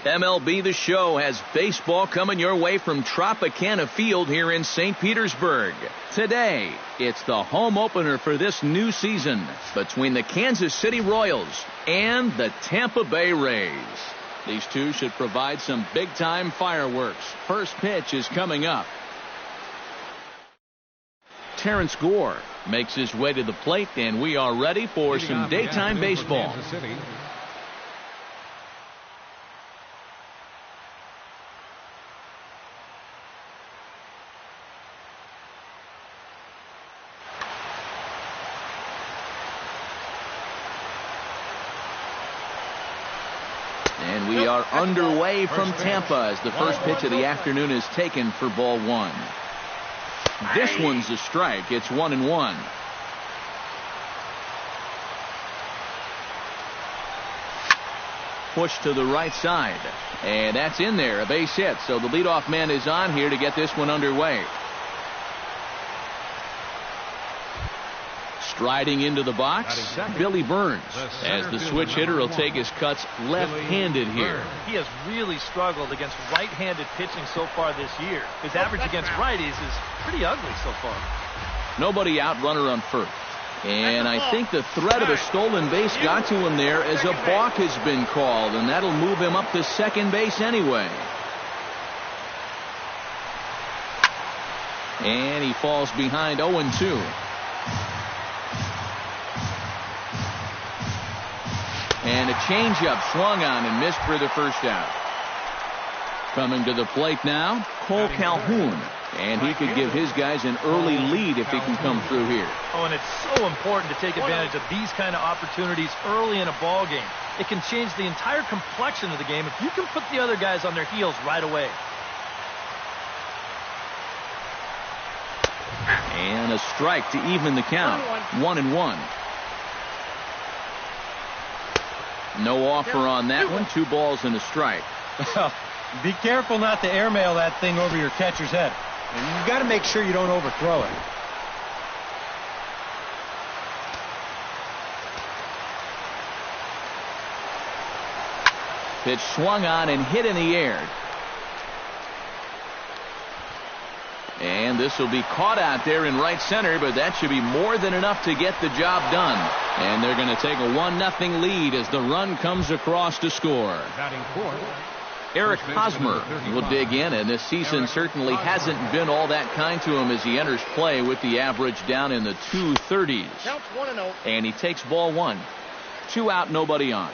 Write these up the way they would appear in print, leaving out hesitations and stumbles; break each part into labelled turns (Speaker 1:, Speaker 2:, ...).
Speaker 1: MLB The Show has baseball coming your way from Tropicana Field here in St. Petersburg. Today, it's the home opener for this new season between the Kansas City Royals and the Tampa Bay Rays. These two should provide some big-time fireworks. First pitch is coming up. Terrence Gore makes his way to the plate, and we are ready for some daytime baseball. And we are underway from Tampa as the first pitch of the afternoon is taken for ball one. This one's a strike. It's 1-1. Push to the right side. And that's in there. A base hit. So the leadoff man is on here to get this one underway. Striding into the box, Billy Burns, as the switch hitter will take his cuts left-handed here.
Speaker 2: He has really struggled against right-handed pitching so far this year. His average against righties is pretty ugly so far.
Speaker 1: Nobody out, runner on first. And I think the threat of a stolen base got to him there as a balk has been called, and that'll move him up to second base anyway. And he falls behind 0-2. And a changeup swung on and missed for the first out. Coming to the plate now, Cole Calhoun. And he could give his guys an early lead if he can come through here.
Speaker 2: Oh, and it's so important to take advantage of these kind of opportunities early in a ball game. It can change the entire complexion of the game if you can put the other guys on their heels right away.
Speaker 1: And a strike to even the count. 1-1. No offer on that one. 2 balls and a strike.
Speaker 3: Be careful not to airmail that thing over your catcher's head. And you've got to make sure you don't overthrow it.
Speaker 1: Pitch swung on and hit in the air. And this will be caught out there in right center, but that should be more than enough to get the job done. And they're going to take a 1-0 lead as the run comes across to score. Eric Hosmer will dig in, and this season certainly hasn't been all that kind to him as he enters play with the average down in the 230s. And he takes ball one. 2 out, nobody on.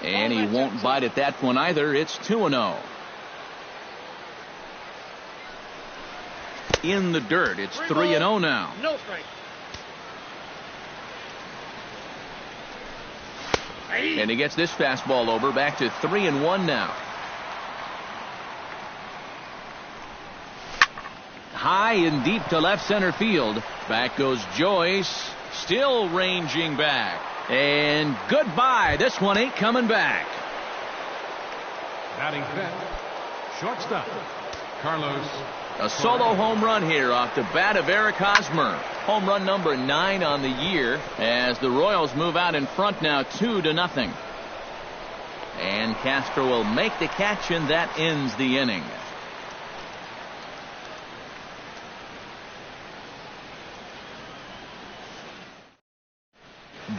Speaker 1: And he won't bite at that one either. It's 2-0. In the dirt. It's 3-0 now.
Speaker 4: No strike.
Speaker 1: And he gets this fastball over. Back to 3-1 now. High and deep to left center field. Back goes Joyce. Still ranging back. And goodbye. This one ain't coming back.
Speaker 5: Batting fifth, shortstop, Carlos.
Speaker 1: A solo home run here off the bat of Eric Hosmer. Home run number 9 on the year as the Royals move out in front now 2-0. And Castro will make the catch, and that ends the inning.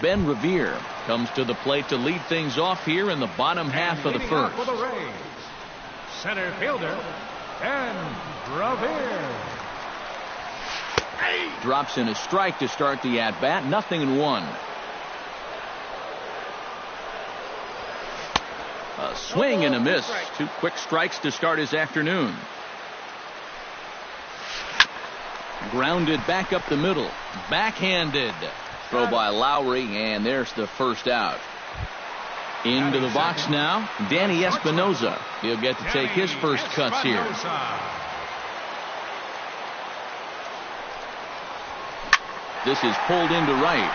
Speaker 1: Ben Revere comes to the plate to lead things off here in the bottom half of the first.
Speaker 5: For the Rays, center fielder, Ben Revere.
Speaker 1: Drops in a strike to start the at-bat. 0-1. A swing and a miss. 2 quick strikes to start his afternoon. Grounded back up the middle. Backhanded. Throw by Lowry, and there's the first out. Into the box now, Danny Espinoza. He'll get to take his first cuts here. This is pulled into right,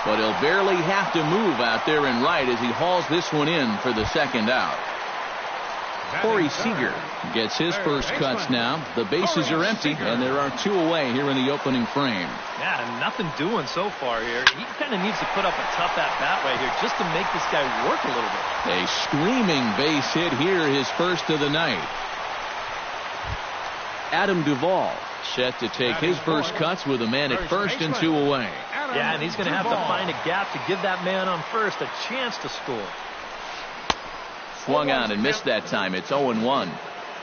Speaker 1: but he'll barely have to move out there in right as he hauls this one in for the second out. Corey Seager gets his first cuts now. The bases are empty, and there are 2 away here in the opening frame.
Speaker 2: Yeah, nothing doing so far here. He kind of needs to put up a tough at-bat right here just to make this guy work a little bit.
Speaker 1: A screaming base hit here, his first of the night. Adam Duvall set to take his first cuts with a man at first and 2 away.
Speaker 2: Yeah, and he's going to have to find a gap to give that man on first a chance to score.
Speaker 1: Swung on and missed that time. It's 0-1.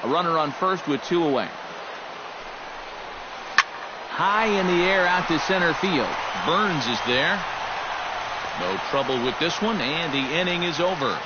Speaker 1: A runner on first with 2 away. High in the air out to center field. Burns is there. No trouble with this one, and the inning is over.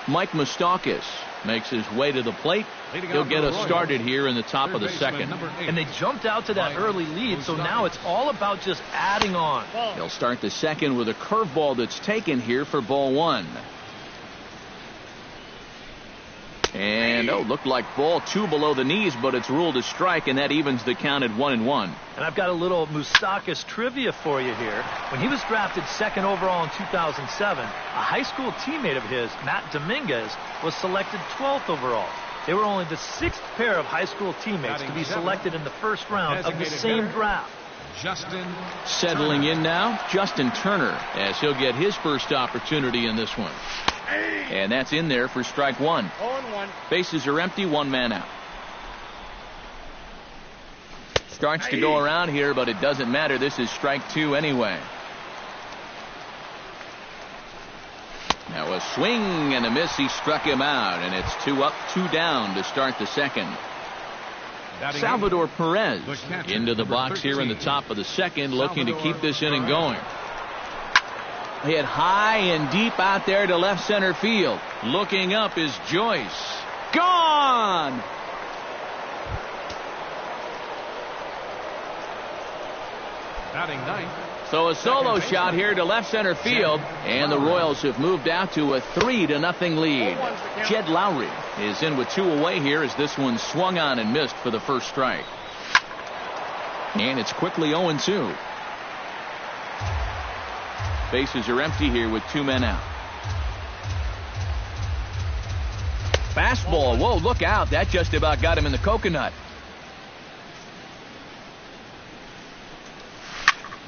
Speaker 1: Mike Moustakas makes his way to the plate. He'll get us started here in the top of the second.
Speaker 2: And they jumped out to that early lead, so now it's all about just adding on.
Speaker 1: They'll start the second with a curveball that's taken here for ball 1. And, looked like ball 2 below the knees, but it's ruled a strike, and that evens the count at 1-1.
Speaker 2: And I've got a little Moustakas trivia for you here. When he was drafted 2nd overall in 2007, a high school teammate of his, Matt Dominguez, was selected 12th overall. They were only the 6th pair of high school teammates to be selected in the first round of the same draft.
Speaker 5: Justin
Speaker 1: settling in now, Justin Turner, as he'll get his first opportunity in this one. And that's in there for strike 1.
Speaker 3: 0-1.
Speaker 1: Bases are empty, 1 man out. Starts to go around here, but it doesn't matter. This is strike 2 anyway. Now a swing and a miss. He struck him out, and it's 2 up, 2 down to start the second. Salvador Perez into the box here in the top of the second, looking to keep this inning going. Hit high and deep out there to left center field. Looking up is Joyce. Gone!
Speaker 5: Batting ninth.
Speaker 1: So a solo shot here to left center field, and the Royals have moved out to a 3-0 lead. Jed Lowry is in with 2 away here as this one swung on and missed for the first strike. And it's quickly 0-2. Bases are empty here with 2 men out. Fastball. Whoa, look out. That just about got him in the coconut.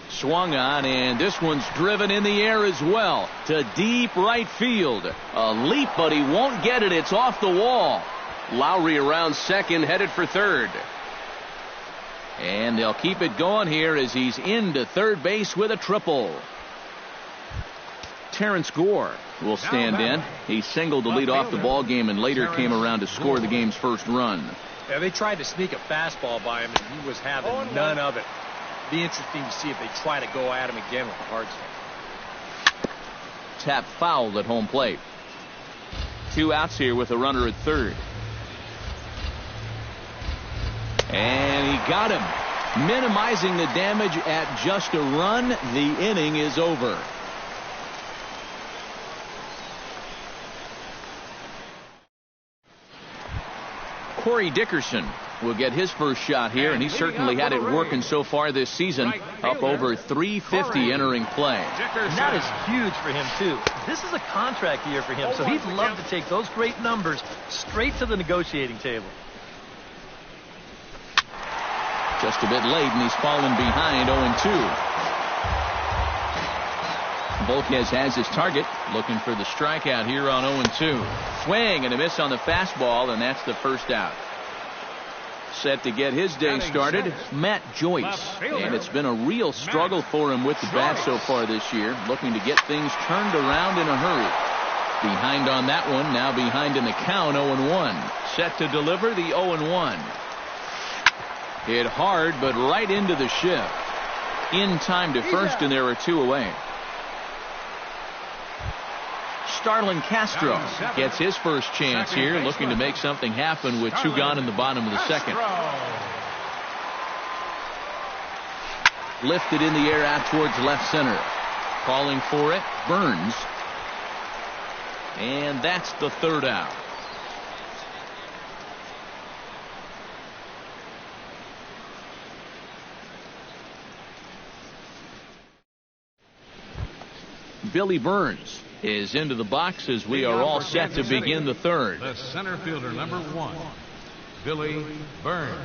Speaker 1: Swung on, and this one's driven in the air as well to deep right field. A leap, but he won't get it. It's off the wall. Lowry around second, headed for third. And they'll keep it going here as he's into third base with a triple. Terrence Gore will stand in. He singled to lead off the ball game and later came around to score the game's first run.
Speaker 3: Yeah, they tried to sneak a fastball by him, and he was having none of it. Be interesting to see if they try to go at him again with the hard swing.
Speaker 1: Tap foul at home plate. 2 outs here with a runner at third. And he got him. Minimizing the damage at just a run. The inning is over. Corey Dickerson will get his first shot here, and he certainly had it working so far this season. Up over 350 entering play.
Speaker 2: And that is huge for him, too. This is a contract year for him, so he'd love to take those great numbers straight to the negotiating table.
Speaker 1: Just a bit late, and he's fallen behind 0-2. Volquez has his target, looking for the strikeout here on 0-2. Swing and a miss on the fastball, and that's the first out. Set to get his day started, Matt Joyce. And it's been a real struggle for him with the bat so far this year, looking to get things turned around in a hurry. Behind on that one, now behind in the count, 0-1. Set to deliver the 0-1. Hit hard, but right into the shift. In time to first, and there are 2 away. Starlin Castro gets his first chance here, looking to make something happen with 2 gone in the bottom of the second. Lifted in the air out towards left center. Calling for it, Burns. And that's the third out. Billy Burns is into the box as we are all set to begin the third.
Speaker 5: The center fielder, number 1, Billy Burns.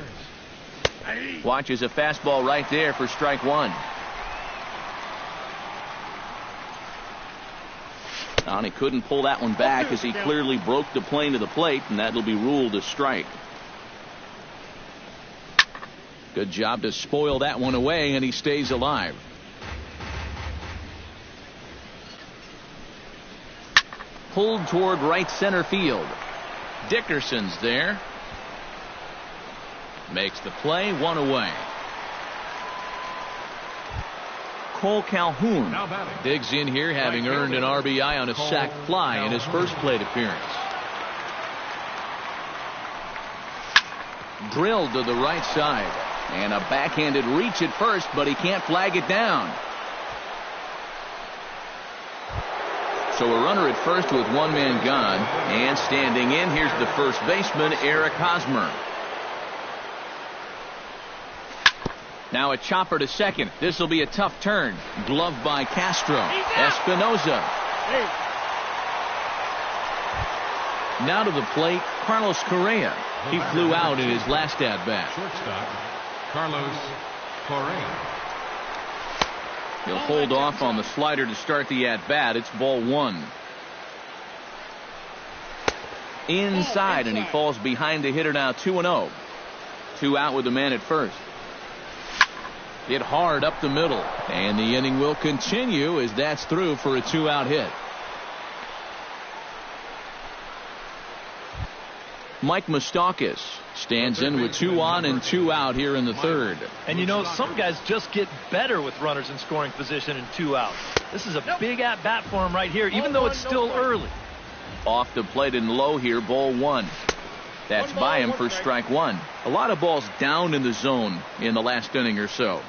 Speaker 1: Watches a fastball right there for strike one. And he couldn't pull that one back as he clearly broke the plane to the plate, and that'll be ruled a strike. Good job to spoil that one away, and he stays alive. Pulled toward right center field. Dickerson's there. Makes the play, one away. Cole Calhoun digs in here, having earned an RBI on a sac fly in his first plate appearance. Drilled to the right side. And a backhanded reach at first, but he can't flag it down. So a runner at first with one man gone. And standing in, here's the first baseman, Eric Hosmer. Now a chopper to second. This will be a tough turn. Gloved by Castro. Espinoza. Now to the plate, Carlos Correa. He flew out in his last at-bat.
Speaker 5: Shortstop, Carlos Correa.
Speaker 1: He'll hold off on the slider to start the at-bat. It's ball one. Inside, and he falls behind the hitter now, 2-0. 2 out with the man at first. Hit hard up the middle, and the inning will continue as that's through for a 2-out hit. Mike Moustakas stands in with 2 on and 2 out here in the third.
Speaker 2: And you know, some guys just get better with runners in scoring position and 2 outs. This is a big at-bat for him right here, even though it's still early.
Speaker 1: Off the plate and low here, ball one. That's by him for strike one. A lot of balls down in the zone in the last inning or so.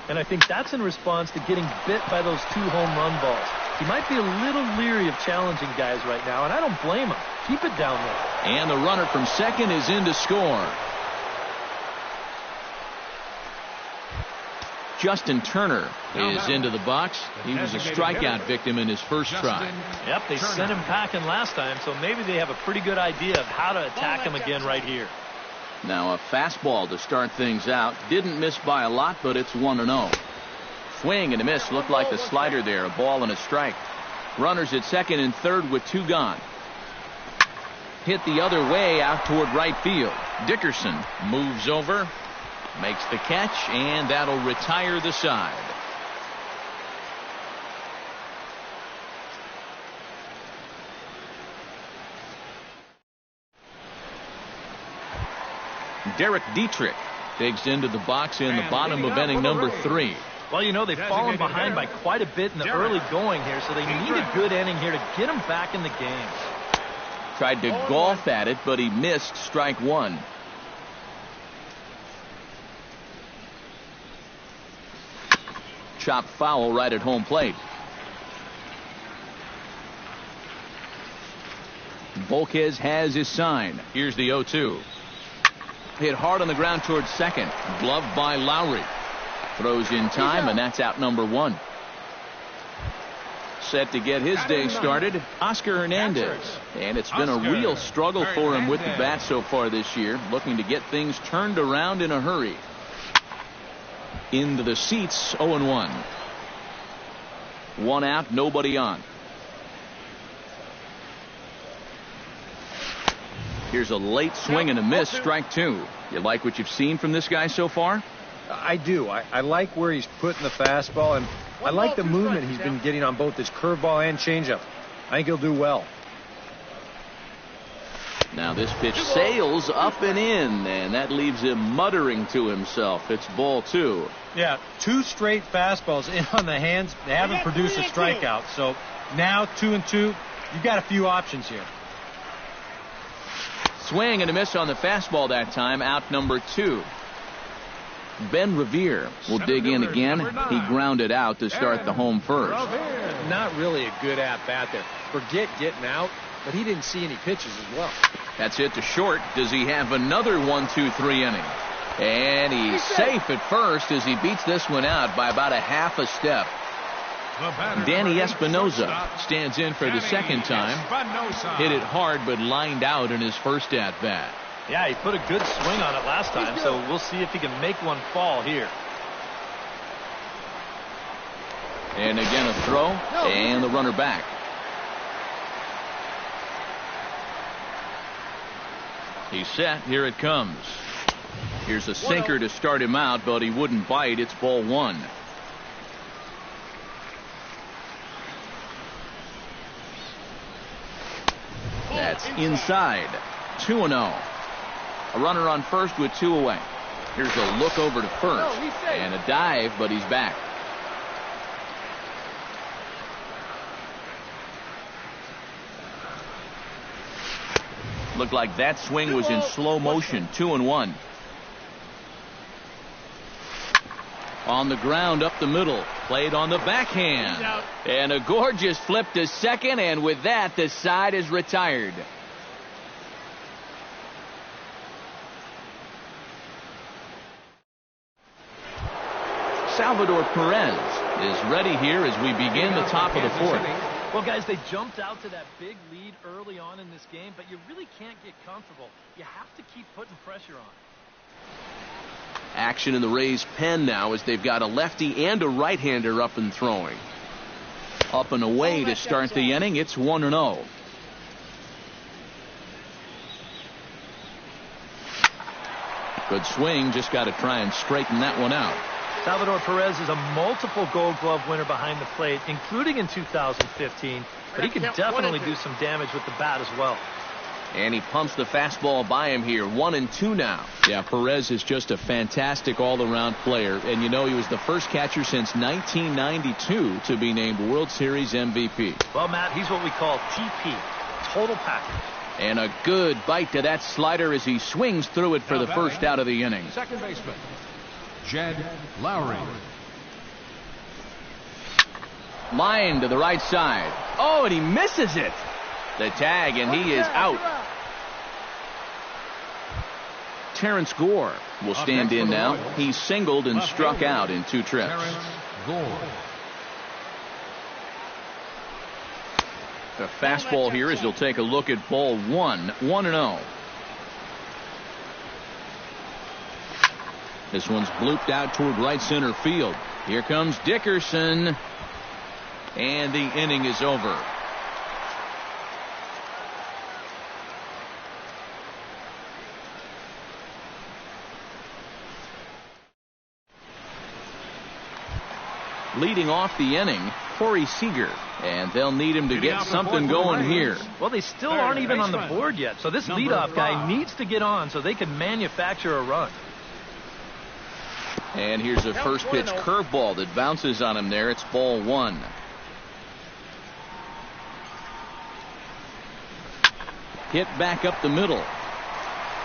Speaker 2: And I think that's in response to getting bit by those 2 home run balls. He might be a little leery of challenging guys right now, and I don't blame him. Keep it down there.
Speaker 1: And the runner from second is in to score. Justin Turner is into the box. He was a strikeout victim in his first try.
Speaker 2: Yep, they sent him packing last time, so maybe they have a pretty good idea of how to attack him again right here.
Speaker 1: Now a fastball to start things out. Didn't miss by a lot, but it's 1-0. Swing and a miss. Looked like the slider there. A ball and a strike. Runners at second and third with 2 gone. Hit the other way out toward right field. Dickerson moves over, makes the catch, and that'll retire the side. Derek Dietrich digs into the box in the bottom of inning number 3.
Speaker 2: Well, you know, they've fallen behind by quite a bit in the early going here, so they need a good inning here to get them back in the game.
Speaker 1: Tried to golf at it, but he missed strike one. Chopped foul right at home plate. Volquez has his sign. Here's the 0-2. Hit hard on the ground towards second. Gloved by Lowry. Throws in time, and that's out number 1. Set to get his day started, Oscar Hernandez. And it's been a real struggle for him with the bat so far this year, looking to get things turned around in a hurry. Into the seats, 0-1. 1 out, nobody on. Here's a late swing and a miss, strike 2. You like what you've seen from this guy so far?
Speaker 3: I do. I like where he's putting the fastball, and I like the movement he's been getting on both his curveball and changeup. I think he'll do well.
Speaker 1: Now this pitch sails up and in, and that leaves him muttering to himself. It's ball 2.
Speaker 4: Yeah, 2 straight fastballs in on the hands. They haven't produced a strikeout. So now 2-2. You've got a few options here.
Speaker 1: Swing and a miss on the fastball that time. Out number 2. Ben Revere will dig in again. He grounded out to start the home first.
Speaker 3: Not really a good at-bat there. Forget getting out, but he didn't see any pitches as well.
Speaker 1: That's hit to short. Does he have another 1-2-3 inning? And he's safe at first as he beats this one out by about a half a step. Danny Espinoza stands in for the second time. Hit it hard, but lined out in his first at-bat.
Speaker 2: Yeah, he put a good swing on it last time, so we'll see if he can make one fall here.
Speaker 1: And again a throw, and the runner back. He's set. Here it comes. Here's a sinker to start him out, but he wouldn't bite. It's ball one. That's inside. 2-0. A runner on first with two away. Here's a look over to first. And a dive, but he's back. Looked like that swing was in slow motion. 2-1. On the ground up the middle. Played on the backhand. And a gorgeous flip to second. And with that, the side is retired. Salvador Perez is ready here as we begin the top of the fourth.
Speaker 2: Well, guys, they jumped out to that big lead early on in this game, but you really can't get comfortable. You have to keep putting pressure on.
Speaker 1: Action in the Rays' pen now as they've got a lefty and a right-hander up and throwing. Up and away to start the inning. It's 1-0. Good swing. Just got to try and straighten that one out.
Speaker 2: Salvador Perez is a multiple Gold Glove winner behind the plate, including in 2015, but he can definitely do some damage with the bat as well.
Speaker 1: And he pumps the fastball by him here. 1-2 now. Yeah, Perez is just a fantastic all-around player. And you know, he was the first catcher since 1992 to be named World Series MVP.
Speaker 2: Well, Matt, he's what we call TP, total package.
Speaker 1: And a good bite to that slider as he swings through it for the first out of the inning.
Speaker 5: Second baseman, Jed Lowry.
Speaker 1: Line to the right side. Oh, and he misses it. The tag, and he is out. Terrence Gore will stand in now. He singled and struck out in 2 trips.
Speaker 5: Terrence Gore.
Speaker 1: The fastball here as he'll take a look at ball 1. 1-0. This one's blooped out toward right center field. Here comes Dickerson. And the inning is over. Leading off the inning, Corey Seager. And they'll need him to get something going here.
Speaker 2: Well, they still aren't even on the board yet. So this leadoff guy needs to get on so they can manufacture a run.
Speaker 1: And here's a first pitch curveball that bounces on him there. It's ball 1. Hit back up the middle.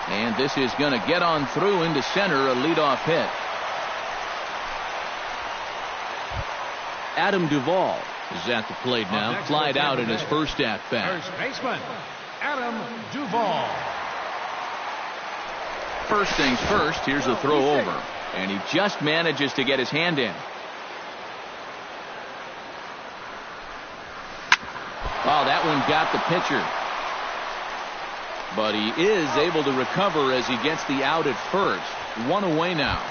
Speaker 1: And this is going to get on through into center, a leadoff hit. Adam Duvall is at the plate now. Flied out in his first at-bat.
Speaker 5: First baseman, Adam Duvall.
Speaker 1: First things first, here's a throw over. And he just manages to get his hand in. Oh, that one got the pitcher. But he is able to recover as he gets the out at first. 1 away now.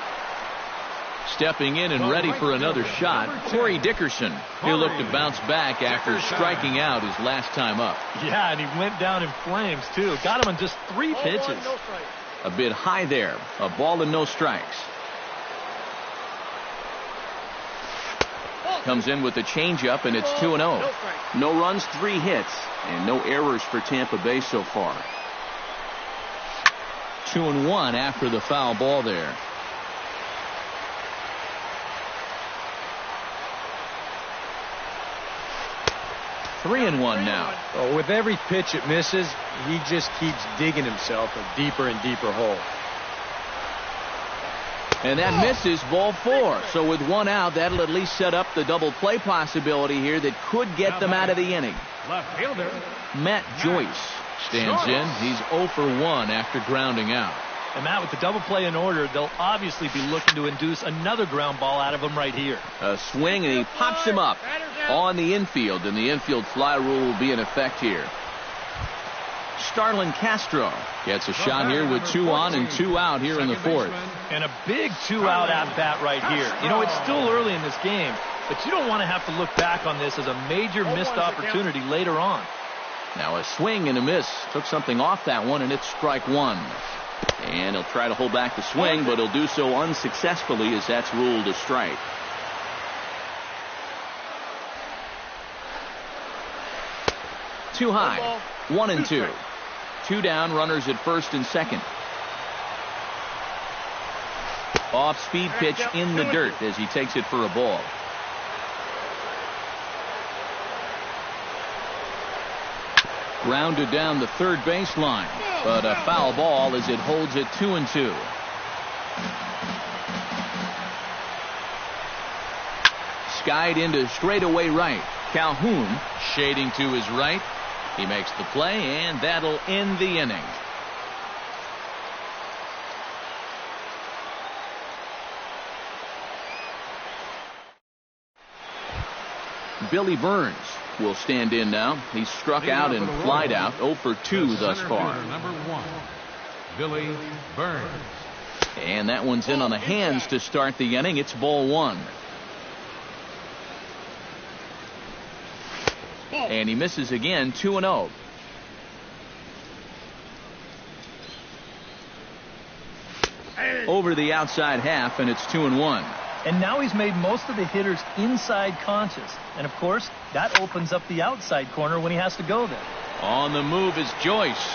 Speaker 1: Stepping in and ready for another shot, Corey Dickerson. He'll look to bounce back after striking out his last time up.
Speaker 2: Yeah, and he went down in flames, too. Got him on just 3 pitches.
Speaker 1: A bit high there. A ball and no strikes. Comes in with the changeup, and it's 2-0. No runs, 3 hits, and no errors for Tampa Bay so far. 2-1 after the foul ball there. Three and one now.
Speaker 4: Oh, with every pitch it misses, he just keeps digging himself a deeper and deeper hole.
Speaker 1: And that misses, ball 4. So with 1 out, that'll at least set up the double play possibility here that could get them out of the inning.
Speaker 5: Left fielder,
Speaker 1: Matt Joyce stands in. He's 0 for 1 after grounding out.
Speaker 2: And, Matt, with the double play in order, they'll obviously be looking to induce another ground ball out of him right here.
Speaker 1: A swing, and he pops him up on the infield, and the infield fly rule will be in effect here. Starlin Castro gets a shot here with 2 on and 2 out here in the 4th.
Speaker 2: And a big 2-out at-bat right here. You know, it's still early in this game, but you don't want to have to look back on this as a major missed opportunity later on.
Speaker 1: Now a swing and a miss. Took something off that one, and it's strike 1. And he'll try to hold back the swing, but he'll do so unsuccessfully as that's ruled a strike. Too high. 1 and 2. 2 down, runners at first and second. Off-speed pitch in the dirt as he takes it for a ball. Grounded down the third baseline, but a foul ball as it holds it 2 and 2. Skied into straightaway right. Calhoun shading to his right. He makes the play, and that'll end the inning. Billy Burns will stand in now. He's struck out and flied out. 0 for 2 thus far.
Speaker 5: Number 1, Billy Burns.
Speaker 1: And that one's in on the hands to start the inning. It's ball 1. And he misses again, 2 and 0. Over the outside half, and it's 2 and 1.
Speaker 2: And now he's made most of the hitters inside conscious. And, of course, that opens up the outside corner when he has to go there.
Speaker 1: On the move is Joyce.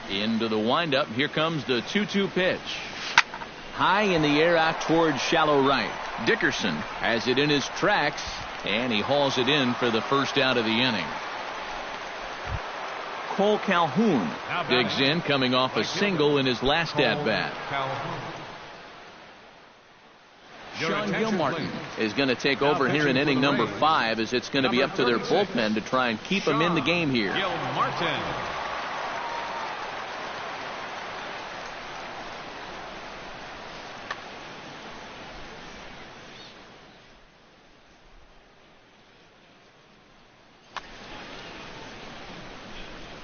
Speaker 1: Into the windup. Here comes the 2-2 pitch. High in the air out towards shallow right. Dickerson has it in his tracks, and he hauls it in for the first out of the inning. Cole Calhoun digs in, coming off a single in his last at-bat. Sean Gilmartin is going to take over here in inning number 5, as it's going to be up to their bullpen to try and keep him in the game here.
Speaker 5: Gilmartin.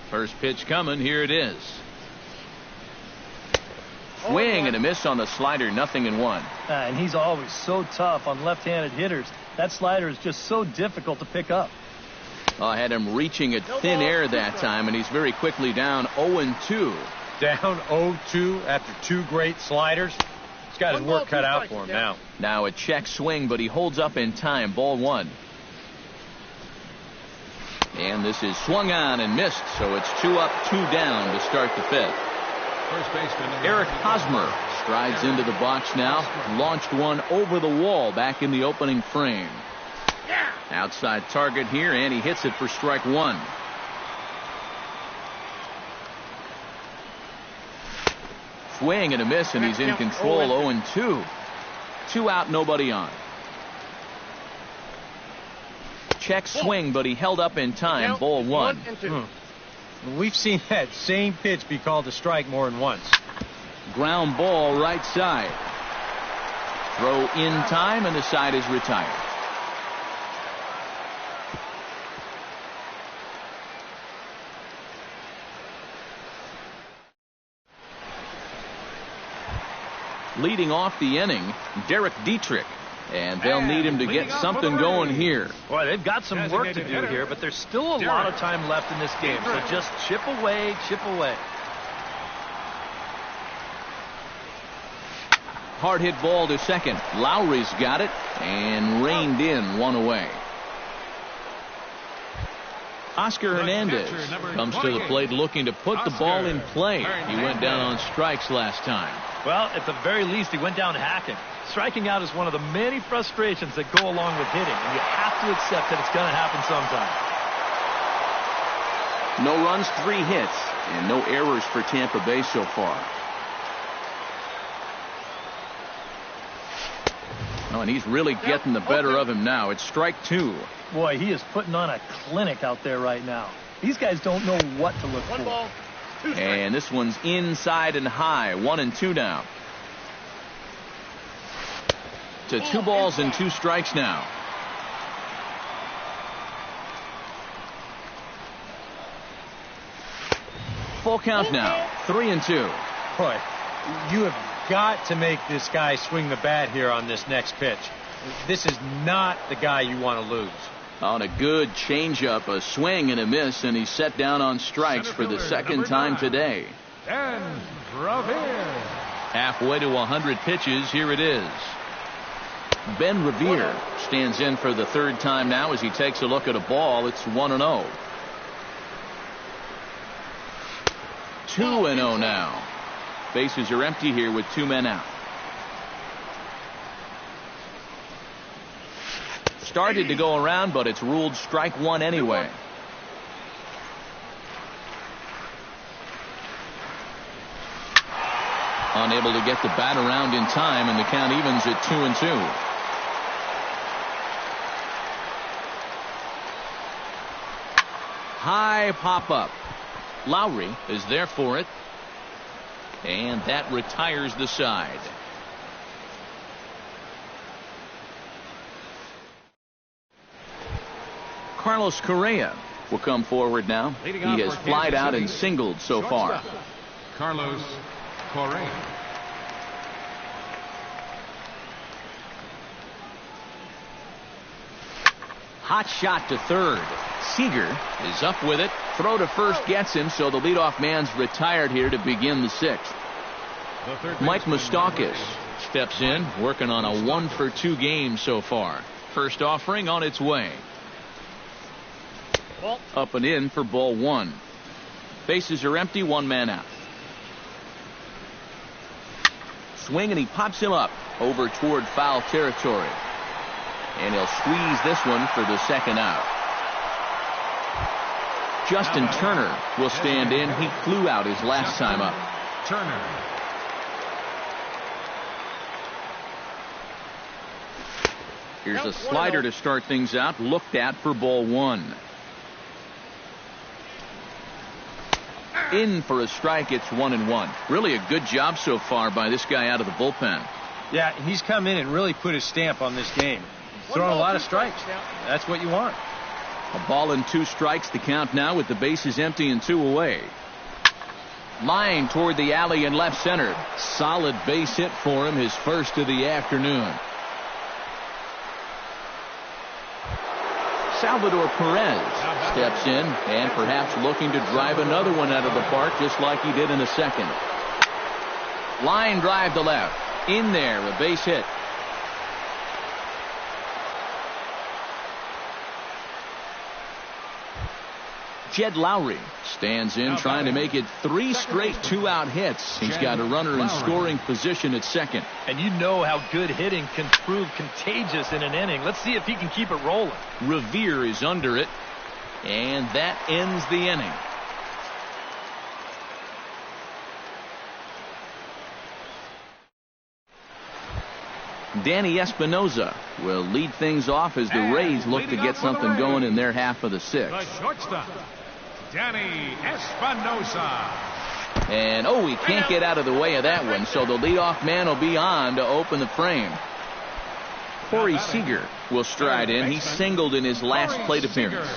Speaker 1: First pitch coming. Here it is. Swing and a miss on the slider. 0-1.
Speaker 2: And he's always so tough on left-handed hitters. That slider is just so difficult to pick up.
Speaker 1: I had him reaching at thin air that time, and he's very quickly down 0-2.
Speaker 4: Down 0-2 after 2 great sliders. He's got his work cut out for him now.
Speaker 1: Now a check swing, but he holds up in time. Ball 1. And this is swung on and missed, so it's 2 up, 2 down to start the 5th.
Speaker 5: First baseman
Speaker 1: Eric Hosmer strides into the box now. Launched one over the wall back in the opening frame. Outside target here, and he hits it for strike 1. Swing and a miss, and he's in control. 0-2. 2 out, nobody on. Check swing, but he held up in time. Ball 1.
Speaker 4: We've seen that same pitch be called a strike more than once.
Speaker 1: Ground ball right side. Throw in time, and the side is retired. Leading off the inning, Derek Dietrich. And they'll need him to get something going here.
Speaker 2: Boy, they've got some work to do here, but there's still a lot of time left in this game. So just chip away, chip away.
Speaker 1: Hard hit ball to second. Lowry's got it and reined in, 1 away. Oscar Hernandez comes to the plate looking to put the ball in play. He went down on strikes last time.
Speaker 2: Well, at the very least, he went down hacking. Striking out is one of the many frustrations that go along with hitting, and you have to accept that it's going to happen sometime.
Speaker 1: No runs, 3 hits, and no errors for Tampa Bay so far. Oh, and he's really getting the better of him now. It's strike 2.
Speaker 2: Boy, he is putting on a clinic out there right now. These guys don't know what to look for.
Speaker 3: 1 ball, 2 strikes.
Speaker 1: And this one's inside and high. 1-2 now. To 2 balls and 2 strikes now. Full count now. 3-2.
Speaker 4: Boy, you have got to make this guy swing the bat here on this next pitch. This is not the guy you want to lose.
Speaker 1: On a good changeup, a swing and a miss, and he's set down on strikes for the second time today.
Speaker 5: Dan Revere.
Speaker 1: Halfway to 100 pitches, here it is. Ben Revere stands in for the third time now as he takes a look at a ball. It's 1-0. 2-0 now. Bases are empty here with 2 men out. Started to go around, but it's ruled strike 1 anyway. Unable to get the bat around in time, and the count evens at 2-2. High pop up. Lowry is there for it. And that retires the side. Carlos Correa will come forward now. He has flied out and singled so far.
Speaker 5: Carlos Correa.
Speaker 1: Hot shot to third. Seager is up with it. Throw to first gets him, so the leadoff man's retired here to begin the 6th. Mike Moustakas steps in, working on a 1-for-2 game so far. First offering on its way. Up and in for ball 1. Bases are empty, 1 man out. Swing, and he pops him up over toward foul territory. And he'll squeeze this one for the second out. Justin Turner will stand in. He flew out his last time up.
Speaker 5: Turner.
Speaker 1: Here's a slider to start things out. Looked at for ball 1. In for a strike. It's 1-1. Really a good job so far by this guy out of the bullpen.
Speaker 4: Yeah, he's come in and really put his stamp on this game. He's thrown a lot of strikes. That's what you want.
Speaker 1: A ball and 2 strikes to count now with the bases empty and 2 away. Line toward the alley in left center. Solid base hit for him, his first of the afternoon. Salvador Perez steps in and perhaps looking to drive another one out of the park just like he did in the second. Line drive to left. In there, a base hit. Jed Lowry stands in, trying to make it 3 straight 2-out hits. He's got a runner in scoring position at second.
Speaker 2: And you know how good hitting can prove contagious in an inning. Let's see if he can keep it rolling.
Speaker 1: Revere is under it, and that ends the inning. Danny Espinoza will lead things off as the Rays look to get something going in their half of the 6th.
Speaker 5: The shortstop, Danny Espinoza.
Speaker 1: And he can't get out of the way of that one, so the leadoff man will be on to open the frame. Corey Seager will stride in. He singled in his last plate appearance.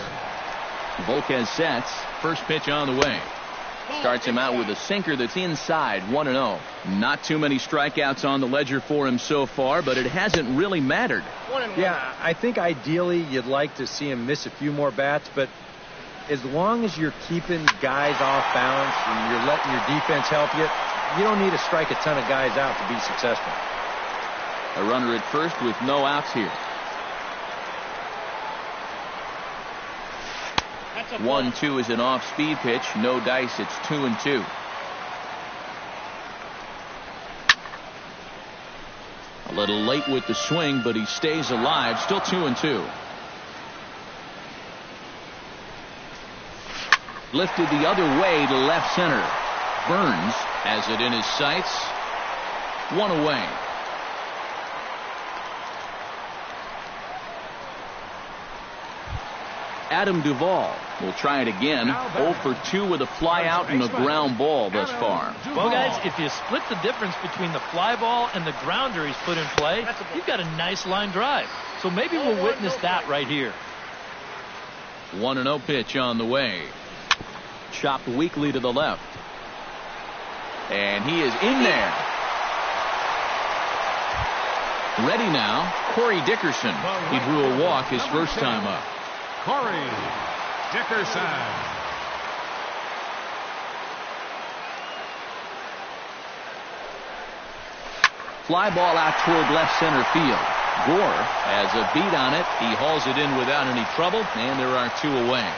Speaker 1: Volquez sets. First pitch on the way. Starts him out with a sinker that's inside. 1-0. Not too many strikeouts on the ledger for him so far, but it hasn't really mattered.
Speaker 4: Yeah, I think ideally you'd like to see him miss a few more bats, but as long as you're keeping guys off balance and you're letting your defense help you, you don't need to strike a ton of guys out to be successful.
Speaker 1: A runner at first with no outs here. 1-2 is an off-speed pitch. No dice. It's 2-2. A little late with the swing, but he stays alive. Still 2-2. Lifted the other way to left center. Burns has it in his sights. 1 away. Adam Duvall will try it again. 0 for 2 with a fly out and a ground ball thus far.
Speaker 2: Well, guys, if you split the difference between the fly ball and the grounder he's put in play, you've got a nice line drive. So maybe we'll witness that right here.
Speaker 1: 1-0 pitch on the way. Chopped weakly to the left. And he is in there. Ready now, Corey Dickerson. He drew a walk his first time up.
Speaker 5: Corey Dickerson.
Speaker 1: Fly ball out toward left center field. Gore has a beat on it. He hauls it in without any trouble, and there are 2 away.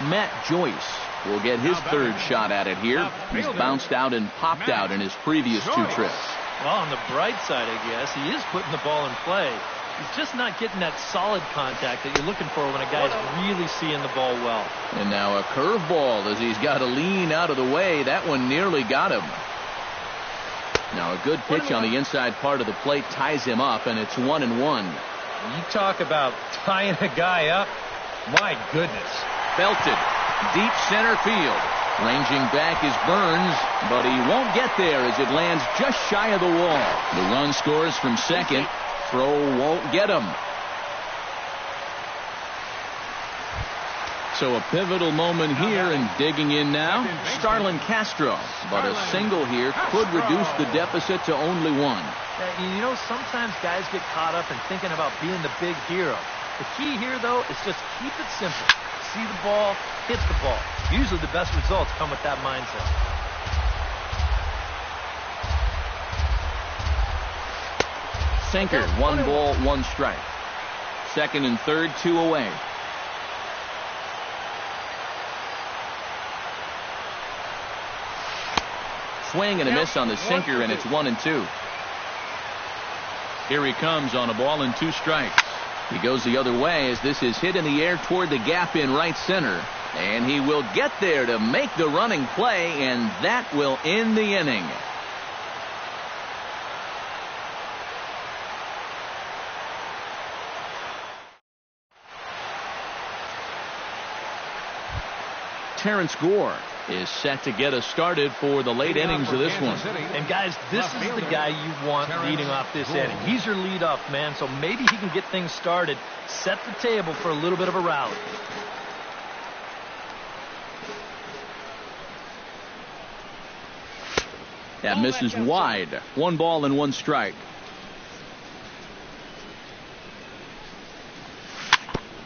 Speaker 1: Matt Joyce will get his third shot at it here. He's bounced out and popped out in his previous 2 trips.
Speaker 2: Well, on the bright side, I guess, he is putting the ball in play. He's just not getting that solid contact that you're looking for when a guy's really seeing the ball well.
Speaker 1: And now a curveball as he's got to lean out of the way. That one nearly got him. Now a good pitch on the inside part of the plate ties him up, and it's 1-1.
Speaker 4: You talk about tying a guy up. My goodness.
Speaker 1: Belted. Deep center field. Ranging back is Burns, but he won't get there as it lands just shy of the wall. The run scores from second. Throw won't get him. So a pivotal moment here, and digging in now, Starlin Castro. But a single here could reduce the deficit to only 1.
Speaker 2: You know, sometimes guys get caught up in thinking about being the big hero. The key here, though, is just keep it simple. See the ball, hit the ball. Usually the best results come with that mindset.
Speaker 1: Sinker, 1 ball, 1 strike. Second and third, 2 away. Swing and a miss on the sinker, and it's 1-2. Here he comes on a ball and 2 strikes. He goes the other way as this is hit in the air toward the gap in right center. And he will get there to make the running play, and that will end the inning. Terrence Gore is set to get us started for the late innings of this one.
Speaker 2: And guys, this is the guy you want leading off this inning. He's your leadoff man, so maybe he can get things started, set the table for a little bit of a rally.
Speaker 1: That misses wide. 1 ball and 1 strike.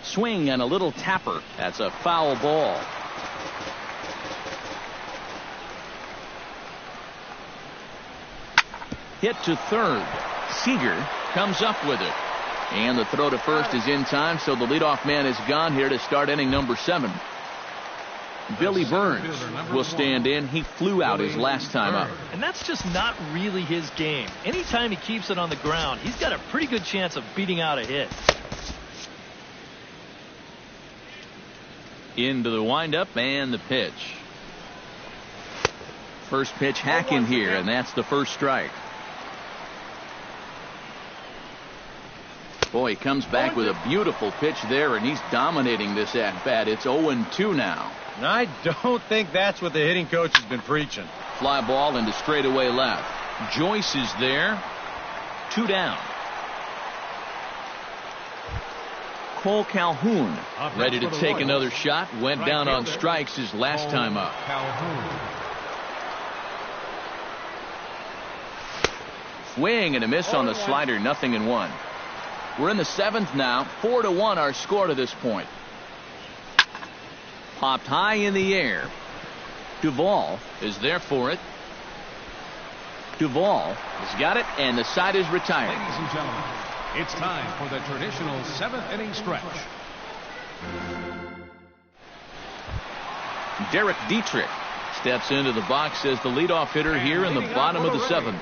Speaker 1: Swing and a little tapper. That's a foul ball. Hit to third. Seager comes up with it. And the throw to first is in time, so the leadoff man is gone here to start inning number 7. Billy Burns will stand in. He flew out his last time up.
Speaker 2: And that's just not really his game. Anytime he keeps it on the ground, he's got a pretty good chance of beating out a hit.
Speaker 1: Into the windup and the pitch. First pitch hack in here, and that's the first strike. Boy, he comes back with a beautiful pitch there, and he's dominating this at-bat. It's 0-2 now.
Speaker 4: And I don't think that's what the hitting coach has been preaching.
Speaker 1: Fly ball into straightaway left. Joyce is there. 2 down. Cole Calhoun ready to take another shot. Went down on strikes his last time up. Swing and a miss on the slider. 0-1. We're in the 7th now. 4-1 our score to this point. Popped high in the air. Duvall is there for it. Duvall has got it, and the side is retired.
Speaker 5: Ladies and gentlemen, it's time for the traditional 7th inning stretch.
Speaker 1: Derek Dietrich steps into the box as the leadoff hitter here in the bottom of the 7th.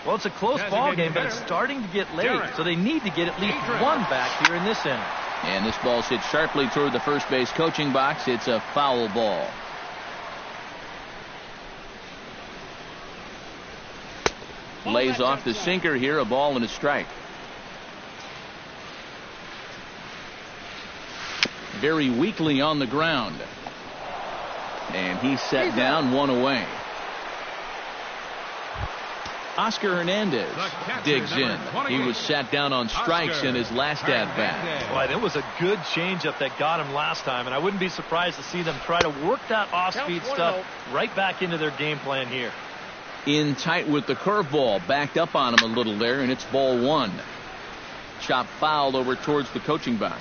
Speaker 2: Well, it's a close ball game, but it's starting to get late, so they need to get at least 1 back here in this inning.
Speaker 1: And this ball's hit sharply toward the first base coaching box. It's a foul ball. Lays off the sinker here, a ball and a strike. very weakly on the ground. And he's set down, one away. Oscar Hernandez digs in. He was sat down on strikes in his last at-bat.
Speaker 2: Boy, that was a good changeup that got him last time, and I wouldn't be surprised to see them try to work that off-speed stuff right back into their game plan here.
Speaker 1: In tight with the curveball, backed up on him a little there, and it's ball one. Chop fouled over towards the coaching box.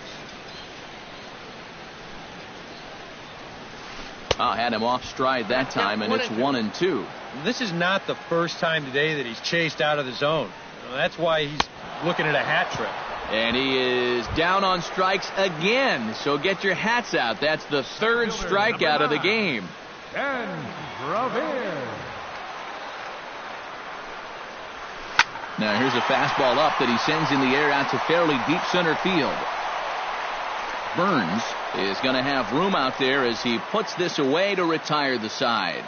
Speaker 1: Had him off stride that time, and it's 1-2.
Speaker 4: This is not the first time today that he's chased out of the zone. That's why he's looking at a hat trick.
Speaker 1: And he is down on strikes again. So get your hats out. That's the third strikeout of the game. Now here's a fastball up that he sends in the air out to fairly deep center field. Burns is going to have room out there as he puts this away to retire the side.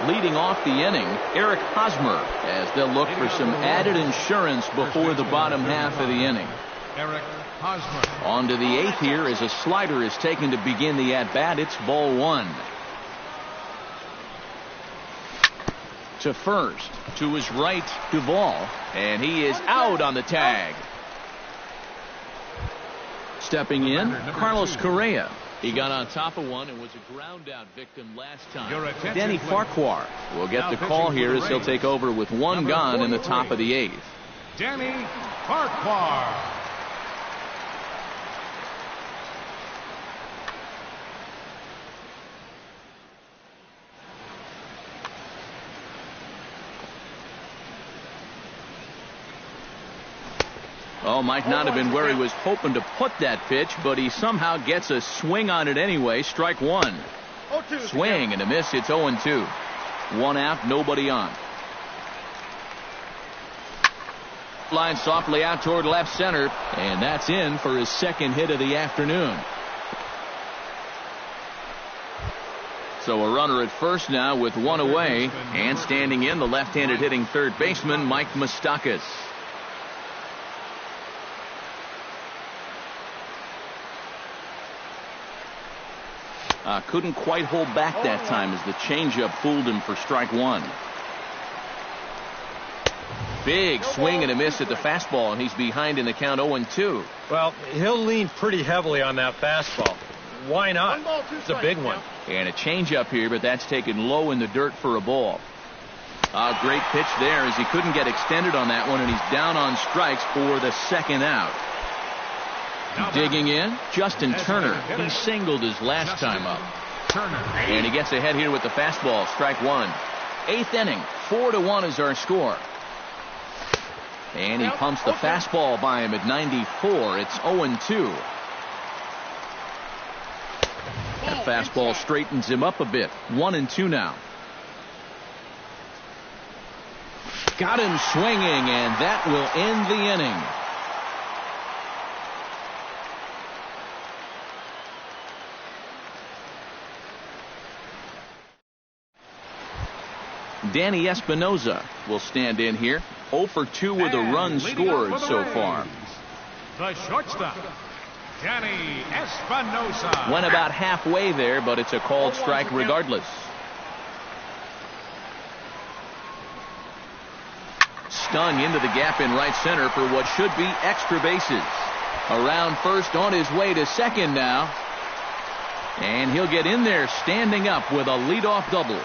Speaker 1: Leading off the inning, Eric Hosmer, as they'll look for some added insurance before the bottom half of the inning.
Speaker 5: Eric Hosmer.
Speaker 1: On to the 8th here as a slider is taken to begin the at-bat. It's ball one. To first, to his right, Duvall, and he is out on the tag. Stepping in, Carlos Correa. He got on top of one and was a ground-out victim last time. Danny Farquhar will get the call here as he'll take over with one gone in the top of the 8th.
Speaker 5: Danny Farquhar.
Speaker 1: Might not have been where he was hoping to put that pitch, but he somehow gets a swing on it anyway. Strike one. Swing and a miss. It's 0-2. One out, nobody on. Line softly out toward left center, and that's in for his second hit of the afternoon. So a runner at first now with one away, and standing in the left-handed hitting third baseman, Mike Moustakas. Couldn't quite hold back that time as the changeup fooled him for strike one. Big swing and a miss at the fastball, and he's behind in the count 0-2.
Speaker 4: Well, he'll lean pretty heavily on that fastball. Why not? It's a big one.
Speaker 1: And a changeup here, but that's taken low in the dirt for a ball. Great pitch there as he couldn't get extended on that one, and he's down on strikes for the second out. Digging in, Justin Turner. He singled his last time up. And he gets ahead here with the fastball. Strike one. 8th inning. 4-1 is our score. And he pumps the fastball by him at 94. It's 0-2. That fastball straightens him up a bit. 1-2 now. Got him swinging, and that will end the inning. Danny Espinoza will stand in here. 0 for 2 with a run scored so far.
Speaker 5: The shortstop, Danny Espinoza.
Speaker 1: Went about halfway there, but it's a called strike regardless. Stung into the gap in right center for what should be extra bases. Around first, on his way to second now. And he'll get in there standing up with a leadoff double.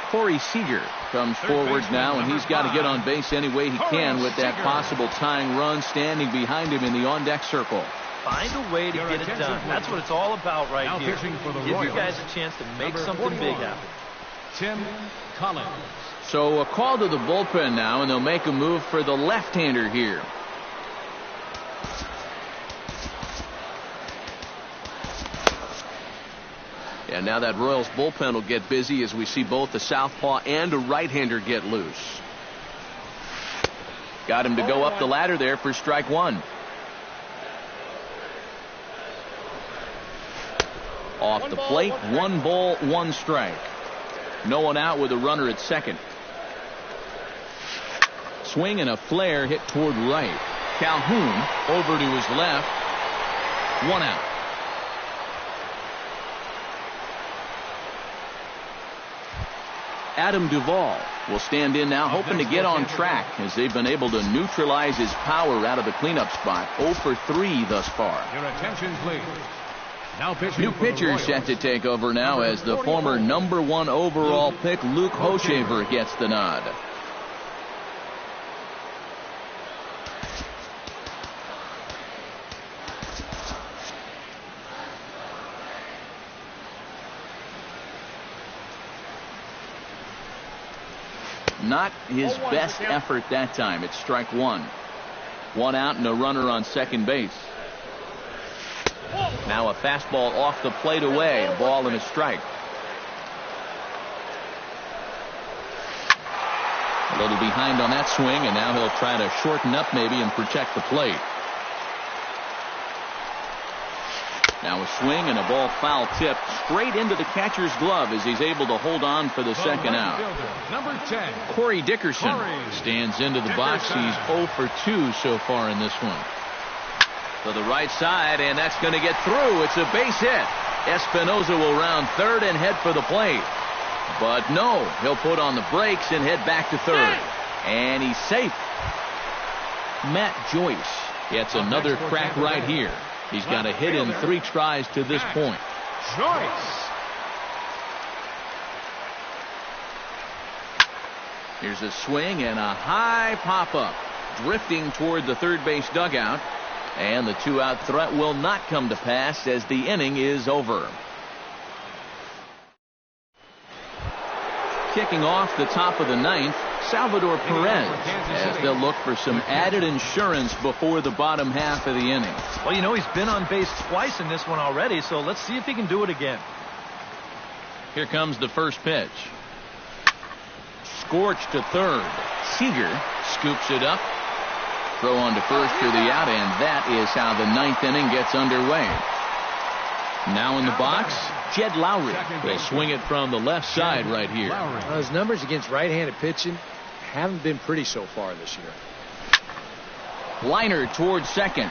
Speaker 1: Corey Seager comes forward now, and he's got to get on base any way he can with that possible tying run standing behind him in the on-deck circle.
Speaker 2: Find a way to get it done. That's what it's all about right here. Give you guys a chance to make something big happen.
Speaker 5: Tim Collins.
Speaker 1: So a call to the bullpen now, and they'll make a move for the left-hander here. And now that Royals bullpen will get busy as we see both a southpaw and a right-hander get loose. Got him to go up the ladder there for strike one. Off the plate, 1 ball, 1 strike. No one out with a runner at second. swing and a flare hit toward right. Calhoun over to his left. 1 out. Adam Duvall will stand in now, hoping to get on track as they've been able to neutralize his power out of the cleanup spot. 0 for 3 thus far.
Speaker 5: Your attention, please. Now
Speaker 1: New pitcher set to take over now as the former #1 overall pick Luke Hochevar gets the nod. Not his best effort that time. It's strike 1. 1 out and a runner on second base. Now a fastball off the plate away. A ball and a strike. A little behind on that swing, and now he'll try to shorten up maybe and protect the plate. Now a swing and a ball foul tip straight into the catcher's glove as he's able to hold on for the second out.
Speaker 5: Number 10.
Speaker 1: Corey Dickerson stands into the box. He's 0 for 2 so far in this one. To the right side, and that's going to get through. It's a base hit. Espinosa will round third and head for the plate. But no, he'll put on the brakes and head back to third. And he's safe. Matt Joyce gets another crack right here. He's got a hit in 3 tries to this point.
Speaker 5: Joyce.
Speaker 1: Here's a swing and a high pop-up. Drifting toward the third base dugout. And the 2-out threat will not come to pass as the inning is over. Kicking off the top of the 9th, Salvador Perez, as they'll look for some added insurance before the bottom half of the inning.
Speaker 2: Well, you know, he's been on base twice in this one already, so let's see if he can do it again.
Speaker 1: Here comes the first pitch. Scorched to third. Seager scoops it up. Throw on to first for the out, and that is how the 9th inning gets underway. Now in the box, Jed Lowry will swing it from the left side right here.
Speaker 4: Well, his numbers against right-handed pitching haven't been pretty so far this year.
Speaker 1: Liner towards second.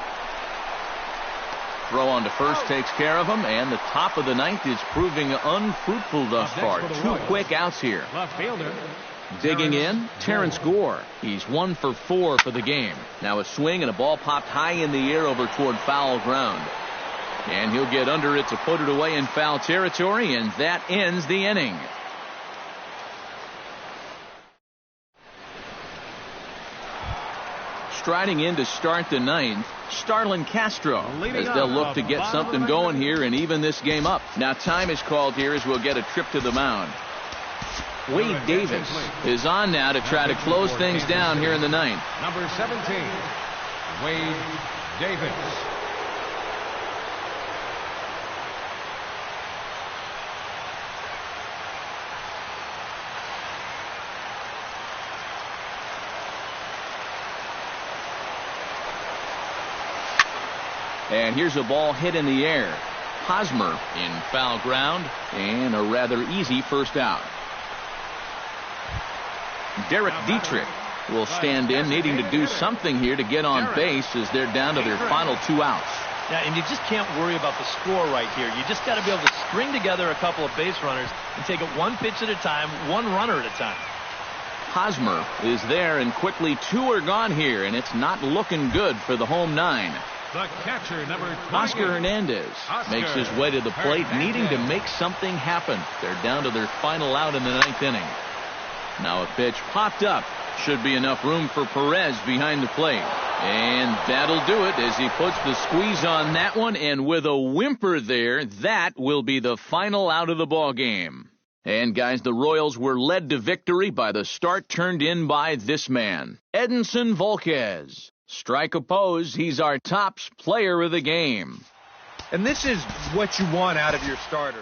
Speaker 1: Throw on to first takes care of him, and the top of the 9th is proving unfruitful thus far. 2 quick outs here.
Speaker 5: Left fielder.
Speaker 1: Digging in, Terrence Gore. He's 1 for 4 for the game. Now a swing and a ball popped high in the air over toward foul ground. And he'll get under it to put it away in foul territory, and that ends the inning. Striding in to start the 9th, Starlin Castro, as they'll look to get something going here and even this game up. Now time is called here as we'll get a trip to the mound. Wade Davis is on now to try to close things down here in the 9th.
Speaker 5: Number 17, Wade Davis.
Speaker 1: And here's a ball hit in the air. Hosmer in foul ground, and a rather easy first out. Derek Dietrich will stand in, needing to do something here to get on base as they're down to their final 2 outs.
Speaker 2: Yeah, and you just can't worry about the score right here. You just got to be able to string together a couple of base runners and take it 1 pitch at a time, 1 runner at a time.
Speaker 1: Hosmer is there, and quickly 2 are gone here, and it's not looking good for the home 9.
Speaker 5: The catcher, number 20.
Speaker 1: Oscar Hernandez makes his way to the plate, needing to make something happen. They're down to their final out in the 9th inning. Now a pitch popped up. Should be enough room for Perez behind the plate. And that'll do it as he puts the squeeze on that one. And with a whimper there, that will be the final out of the ball game. And guys, the Royals were led to victory by the start turned in by this man, Edinson Volquez. Strike opposed, he's our tops player of the game.
Speaker 4: And this is what you want out of your starter.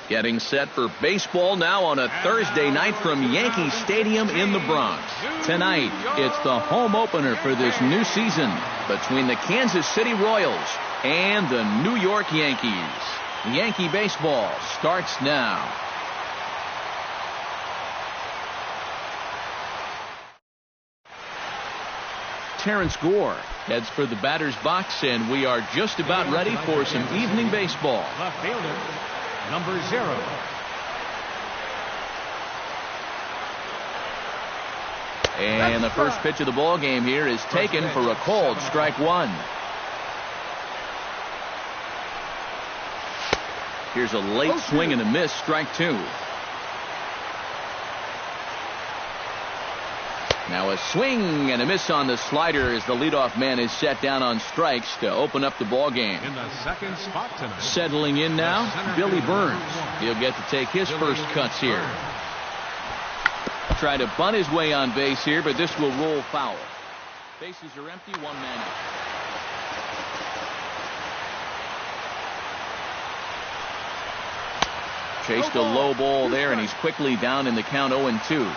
Speaker 1: Getting set for baseball now on a Thursday night from Yankee Stadium in the Bronx. Tonight, it's the home opener for this new season between the Kansas City Royals and the New York Yankees. Yankee baseball starts now. Terrence Gore heads for the batter's box, and we are just about ready for some evening baseball.
Speaker 5: Left fielder, number 0.
Speaker 1: And the first pitch of the ball game here is taken for a called strike 1. Here's a late swing and a miss, strike 2. Now a swing and a miss on the slider as the leadoff man is set down on strikes to open up the ball game.
Speaker 5: In the second spot tonight.
Speaker 1: Settling in now, Billy Burns. He'll get to take his first cuts here. Try to bunt his way on base here, but this will roll foul. Bases are empty, 1 man out. Chased a low ball there, and he's quickly down in the count 0-2.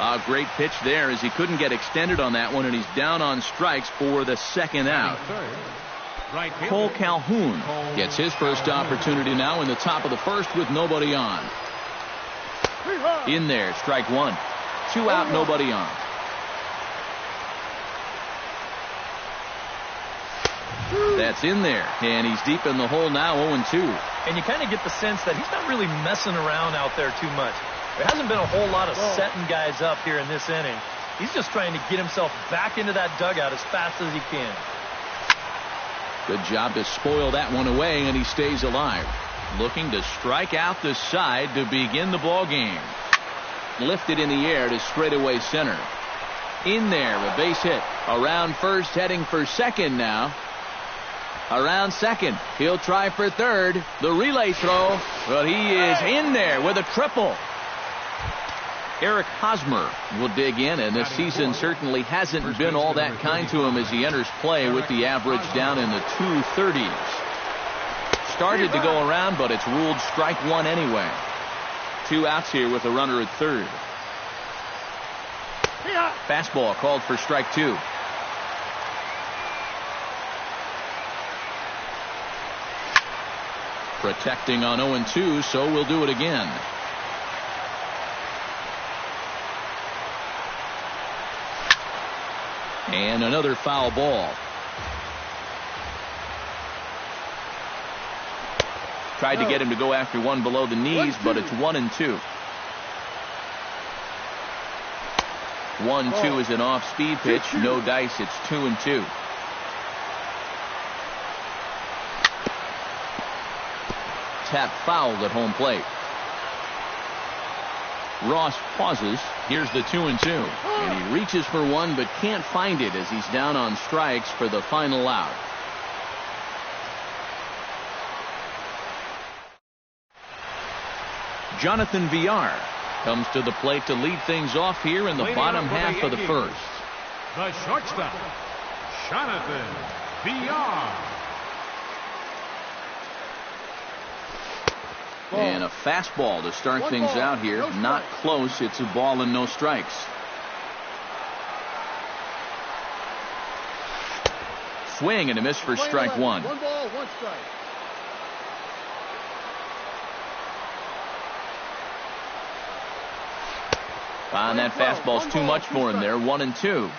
Speaker 1: A great pitch there as he couldn't get extended on that one, and he's down on strikes for the second out. Cole Calhoun gets his first opportunity now in the top of the first with nobody on. In there, strike 1. 2 out, nobody on. That's in there, and he's deep in the hole now, 0-2.
Speaker 2: And you kind of get the sense that he's not really messing around out there too much. There hasn't been a whole lot of setting guys up here in this inning. He's just trying to get himself back into that dugout as fast as he can.
Speaker 1: Good job to spoil that one away, and he stays alive. Looking to strike out the side to begin the ball game. Lifted in the air to straightaway center. In there, a base hit. Around first, heading for second now. Around second. He'll try for third. The relay throw, but he is in there with a triple. Eric Hosmer will dig in, and this season certainly hasn't been all that kind to him as he enters play with the average down in the 230s. Started to go around, but it's ruled strike 1 anyway. 2 outs here with a runner at third. Fastball called for strike 2. Protecting on 0-2, so we'll do it again. And another foul ball. Tried to get him to go after one below the knees, but it's 1-2. 1-2 is an off-speed pitch. No dice. It's 2-2. Tap fouled at home plate. Ross pauses. Here's the 2-2. And he reaches for one but can't find it as he's down on strikes for the final out. Jonathan Villar comes to the plate to lead things off here in the bottom half of the first.
Speaker 5: The shortstop, Jonathan Villar.
Speaker 1: And a fastball to start things out here. Not close. It's a ball and no strikes. Swing and a miss for strike 1.
Speaker 6: 1 ball, 1 strike.
Speaker 1: And that fastball's too much for him there. 1-2.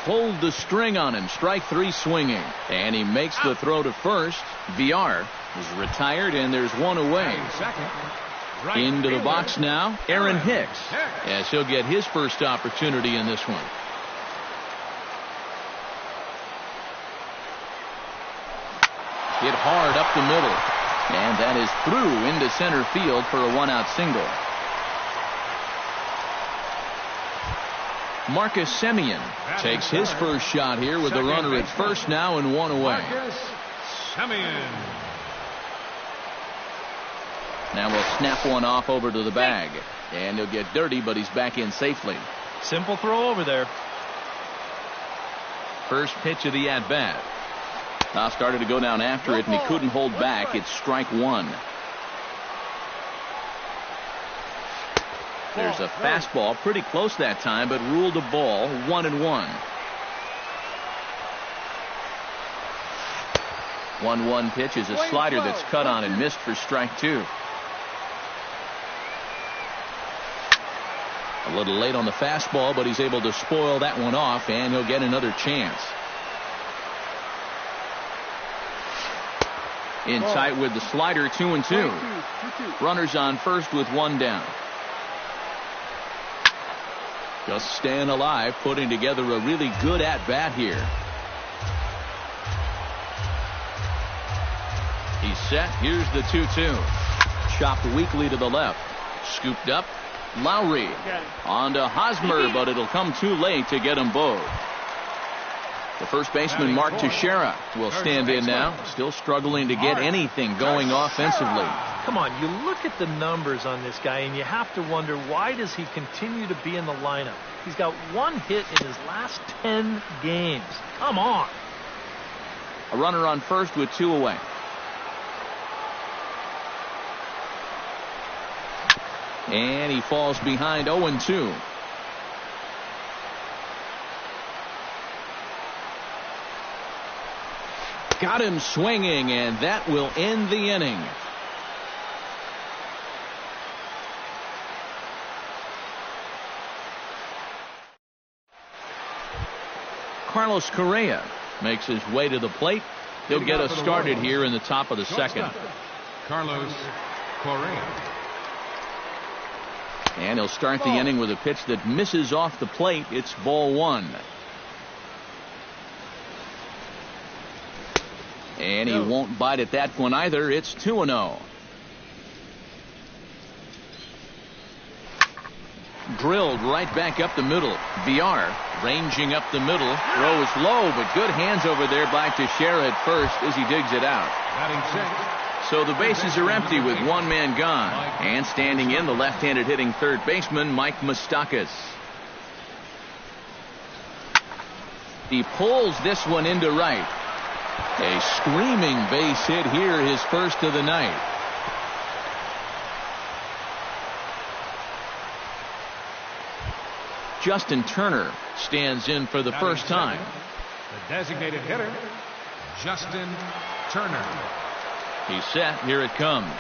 Speaker 1: Pulled the string on him. Strike 3 swinging. And he makes the throw to first. Villar is retired, and there's one away. Into the box now, Aaron Hicks. As he'll get his first opportunity in this one. Hit hard up the middle. And that is through into center field for a 1-out single. Marcus Semien takes his first shot here with a runner at first now and 1 away.
Speaker 5: Semien.
Speaker 1: Now we'll snap one off over to the bag. And he'll get dirty, but he's back in safely.
Speaker 2: Simple throw over there.
Speaker 1: First pitch of the at-bat. Now started to go down after it, and he couldn't hold back. It's strike one. There's a fastball pretty close that time, but ruled a ball. 1-1. 1-1 pitch is a slider that's cut on and missed for strike two. A little late on the fastball, but he's able to spoil that one off, and he'll get another chance. In tight with the slider, 2-2. Runners on first with one down. Just staying alive, putting together a really good at-bat here. He's set. Here's the 2-2. Chopped weakly to the left. Scooped up. Lowry on to Hosmer, but it'll come too late to get them both. The first baseman, Mark Teixeira, will stand in now. Still struggling to get anything going offensively.
Speaker 2: Come on, you look at the numbers on this guy, and you have to wonder, why does he continue to be in the lineup? He's got one hit in his last 10 games. Come on.
Speaker 1: A runner on first with two away. And he falls behind 0-2. Got him swinging, and that will end the inning. Carlos Correa makes his way to the plate. He'll get us started here in the top of the second.
Speaker 5: Carlos Correa.
Speaker 1: And he'll start the inning with a pitch that misses off the plate. It's ball one. And he won't bite at that one either. It's 2-0. Drilled right back up the middle. VR ranging up the middle. Throw is low, but good hands over there by Teixeira at first as he digs it out. So the bases are empty with one man gone. And standing in, the left-handed hitting third baseman, Mike Moustakas. He pulls this one into right. A screaming base hit here, his first of the night. Justin Turner stands in for the first time.
Speaker 5: The designated hitter, Justin Turner.
Speaker 1: He's set. Here it comes.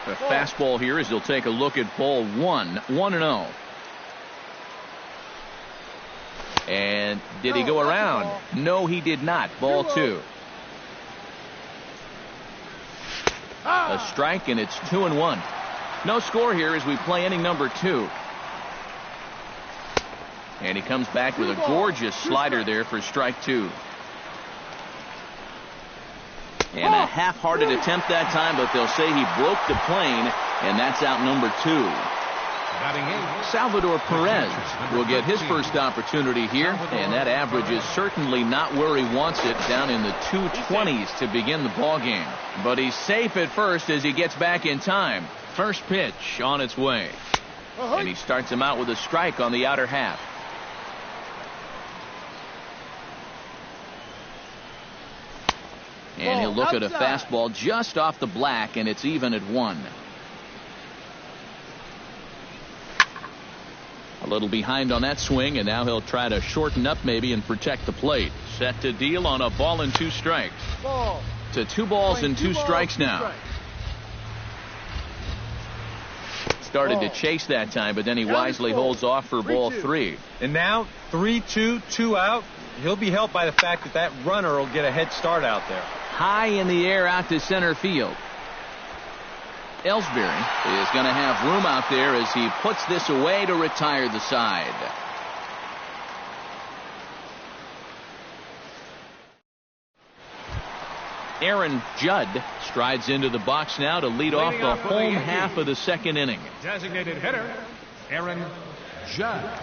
Speaker 1: The fastball here as he'll take a look at ball one. 1-0. And did he go around? No, he did not. Ball two. A strike, and it's 2-1. No score here as we play inning number two. And he comes back with a gorgeous slider there for strike two. And a half-hearted attempt that time, but they'll say he broke the plane, and that's out number two. Salvador Perez will get his first opportunity here, and that average is certainly not where he wants it, down in the 220s to begin the ball game. But he's safe at first as he gets back in time. First pitch on its way. And he starts him out with a strike on the outer half. And he'll look at a fastball just off the black, and it's even at 1. A little behind on that swing, and now he'll try to shorten up maybe and protect the plate. Set to deal on a ball and 2 strikes. To 2 balls and 2 strikes now. Started to chase that time, but then he wisely holds off for ball 3.
Speaker 4: And now 3-2, 2 out. He'll be helped by the fact that that runner will get a head start out there.
Speaker 1: High in the air out to center field. Ellsbury is going to have room out there as he puts this away to retire the side. Aaron Judd strides into the box now to lead off the home half of the second inning.
Speaker 5: Designated hitter, Aaron Judd.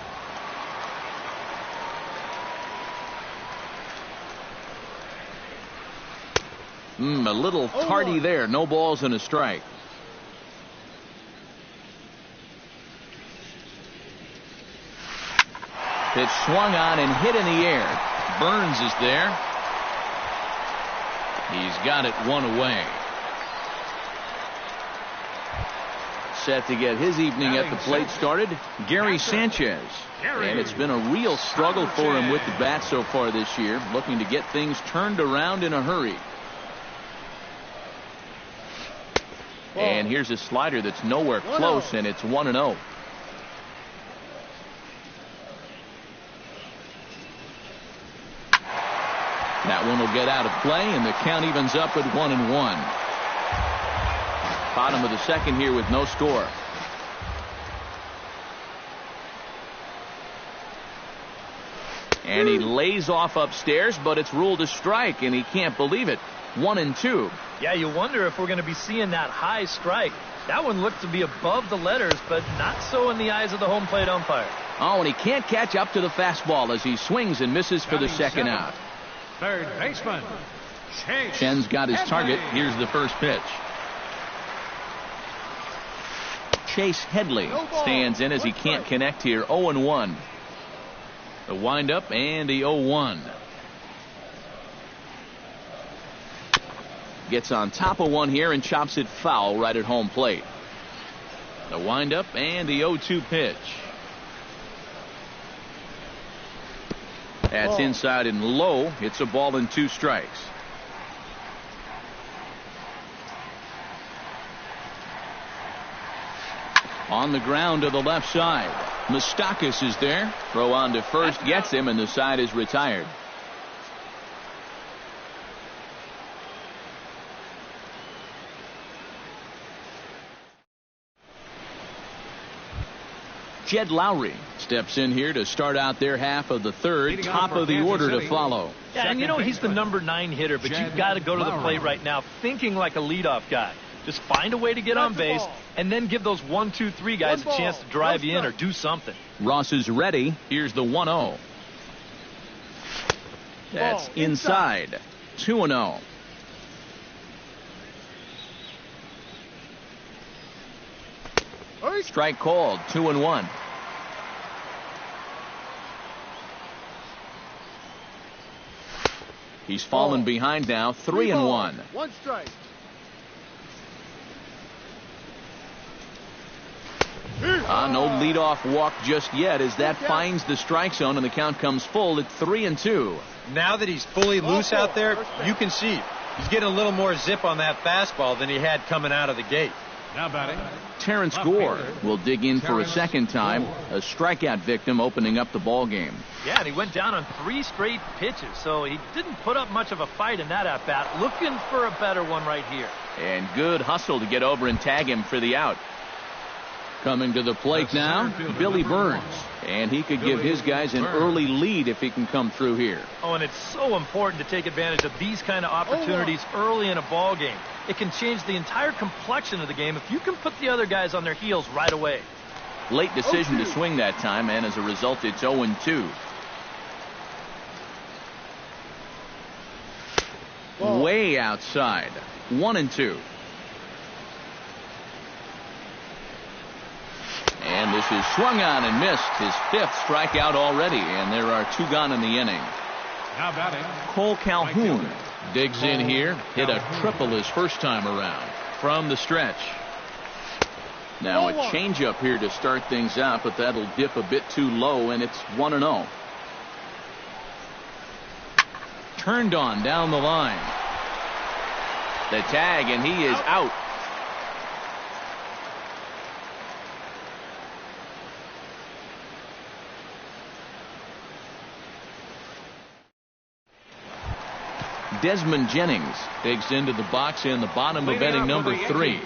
Speaker 1: A little tardy there. No balls and a strike. It's swung on and hit in the air. Burns is there. He's got it one away. Set to get his evening at the plate started, Gary Sanchez. And it's been a real struggle for him with the bat so far this year, looking to get things turned around in a hurry. And here's a slider that's nowhere close, and it's 1-0. That one will get out of play, and the count evens up at 1-1. Bottom of the second here with no score. And he lays off upstairs, but it's ruled a strike, and he can't believe it. 1-2.
Speaker 2: Yeah, you wonder if we're going to be seeing that high strike. That one looked to be above the letters, but not so in the eyes of the home plate umpire.
Speaker 1: Oh, and he can't catch up to the fastball as he swings and misses for the second out.
Speaker 5: Third baseman,
Speaker 1: Chen's got his target. Here's the first pitch. Chase Headley stands in as he can't connect here. 0-1. The windup and the 0-1. Gets on top of one here and chops it foul right at home plate. The windup and the 0-2 pitch. That's inside and low. It's a ball and 2 strikes. On the ground to the left side. Moustakas is there. Throw on to first gets him, and the side is retired. Jed Lowry steps in here to start out their half of the third. Top of the order to follow.
Speaker 2: Yeah, and you know he's the number 9 hitter, but you've got to go to the plate right now thinking like a leadoff guy. Just find a way to get on base and then give those 1, 2, 3 guys a chance to drive you in or do something.
Speaker 1: Ross is ready. Here's the 1-0. That's inside. 2-0. Strike called. 2-1. He's fallen behind now. 3-1.
Speaker 6: 1 strike.
Speaker 1: No leadoff walk just yet as that finds the strike zone and the count comes full at 3-2.
Speaker 4: Now that he's fully loose out there, you can see he's getting a little more zip on that fastball than he had coming out of the gate.
Speaker 5: Now batting,
Speaker 1: Terrence Gore will dig in for a second time. A strikeout victim opening up the ball game.
Speaker 2: Yeah, and he went down on 3 straight pitches, so he didn't put up much of a fight in that at-bat. Looking for a better one right here.
Speaker 1: And good hustle to get over and tag him for the out. Coming to the plate now, Billy Burns. And he could give his guys an early lead if he can come through here.
Speaker 2: Oh, and it's so important to take advantage of these kind of opportunities early in a ball game. It can change the entire complexion of the game if you can put the other guys on their heels right away.
Speaker 1: Late decision to swing that time, and as a result, it's 0-2. Way outside. 1-2. And this is swung on and missed. His 5th strikeout already, and there are 2 gone in the inning.
Speaker 5: now batting,
Speaker 1: Cole Calhoun digs in here. Hit a triple his first time around from the stretch. Now a changeup here to start things out, but that'll dip a bit too low, and it's 1-0. Turned on down the line. The tag, and he is out. Desmond Jennings digs into the box in the bottom of inning number 3.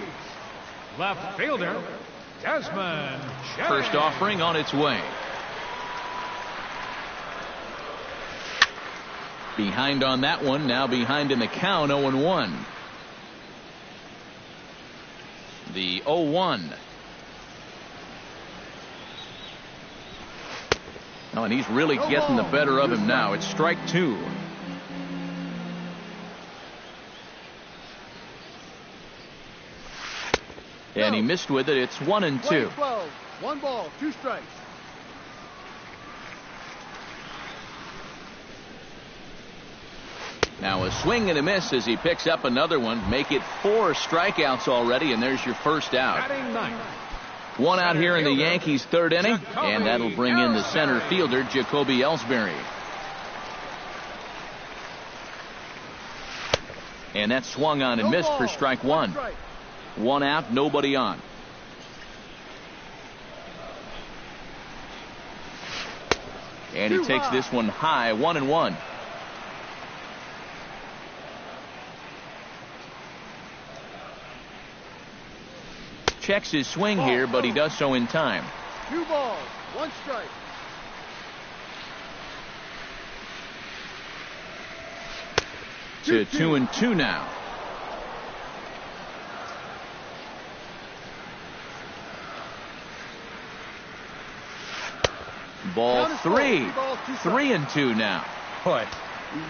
Speaker 5: left fielder, Desmond Jennings.
Speaker 1: First offering on its way. Behind on that one, now behind in the count, 0-1. The 0-1. Oh, and he's really getting the better of him now. It's strike 2. And he missed with it. It's 1-2.
Speaker 6: 12. 1 ball, 2 strikes.
Speaker 1: Now a swing and a miss as he picks up another one. Make it 4 strikeouts already, and there's your first out. One out here in the Yankees' 3rd inning, and that'll bring in the center fielder, Jacoby Ellsbury. And that swung on and missed for strike 1. 1 out, nobody on. And he takes this one high, 1-1. Checks his swing here, but he does so in time.
Speaker 6: 2 balls, 1 strike.
Speaker 1: To 2-2 now. Ball 3. 3-2 now.
Speaker 4: Boy,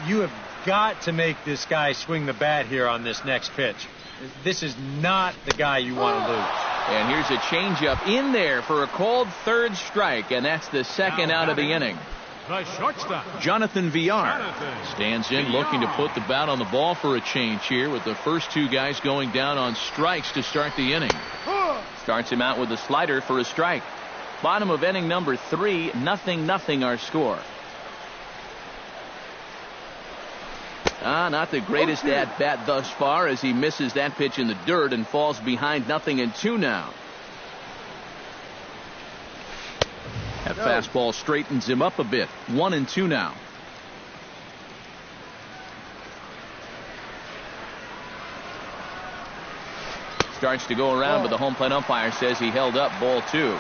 Speaker 4: you have got to make this guy swing the bat here on this next pitch. This is not the guy you want to lose.
Speaker 1: And here's a changeup in there for a called 3rd strike, and that's the 2nd out of the inning.
Speaker 5: The shortstop,
Speaker 1: Jonathan Villar stands in looking to put the bat on the ball for a change here, with the first 2 guys going down on strikes to start the inning. Starts him out with a slider for a strike. Bottom of inning number 3, 0-0 our score. Not the greatest at bat thus far, as he misses that pitch in the dirt and falls behind 0-2 now. That fastball straightens him up a bit. 1-2 now. Starts to go around, but the home plate umpire says he held up ball 2.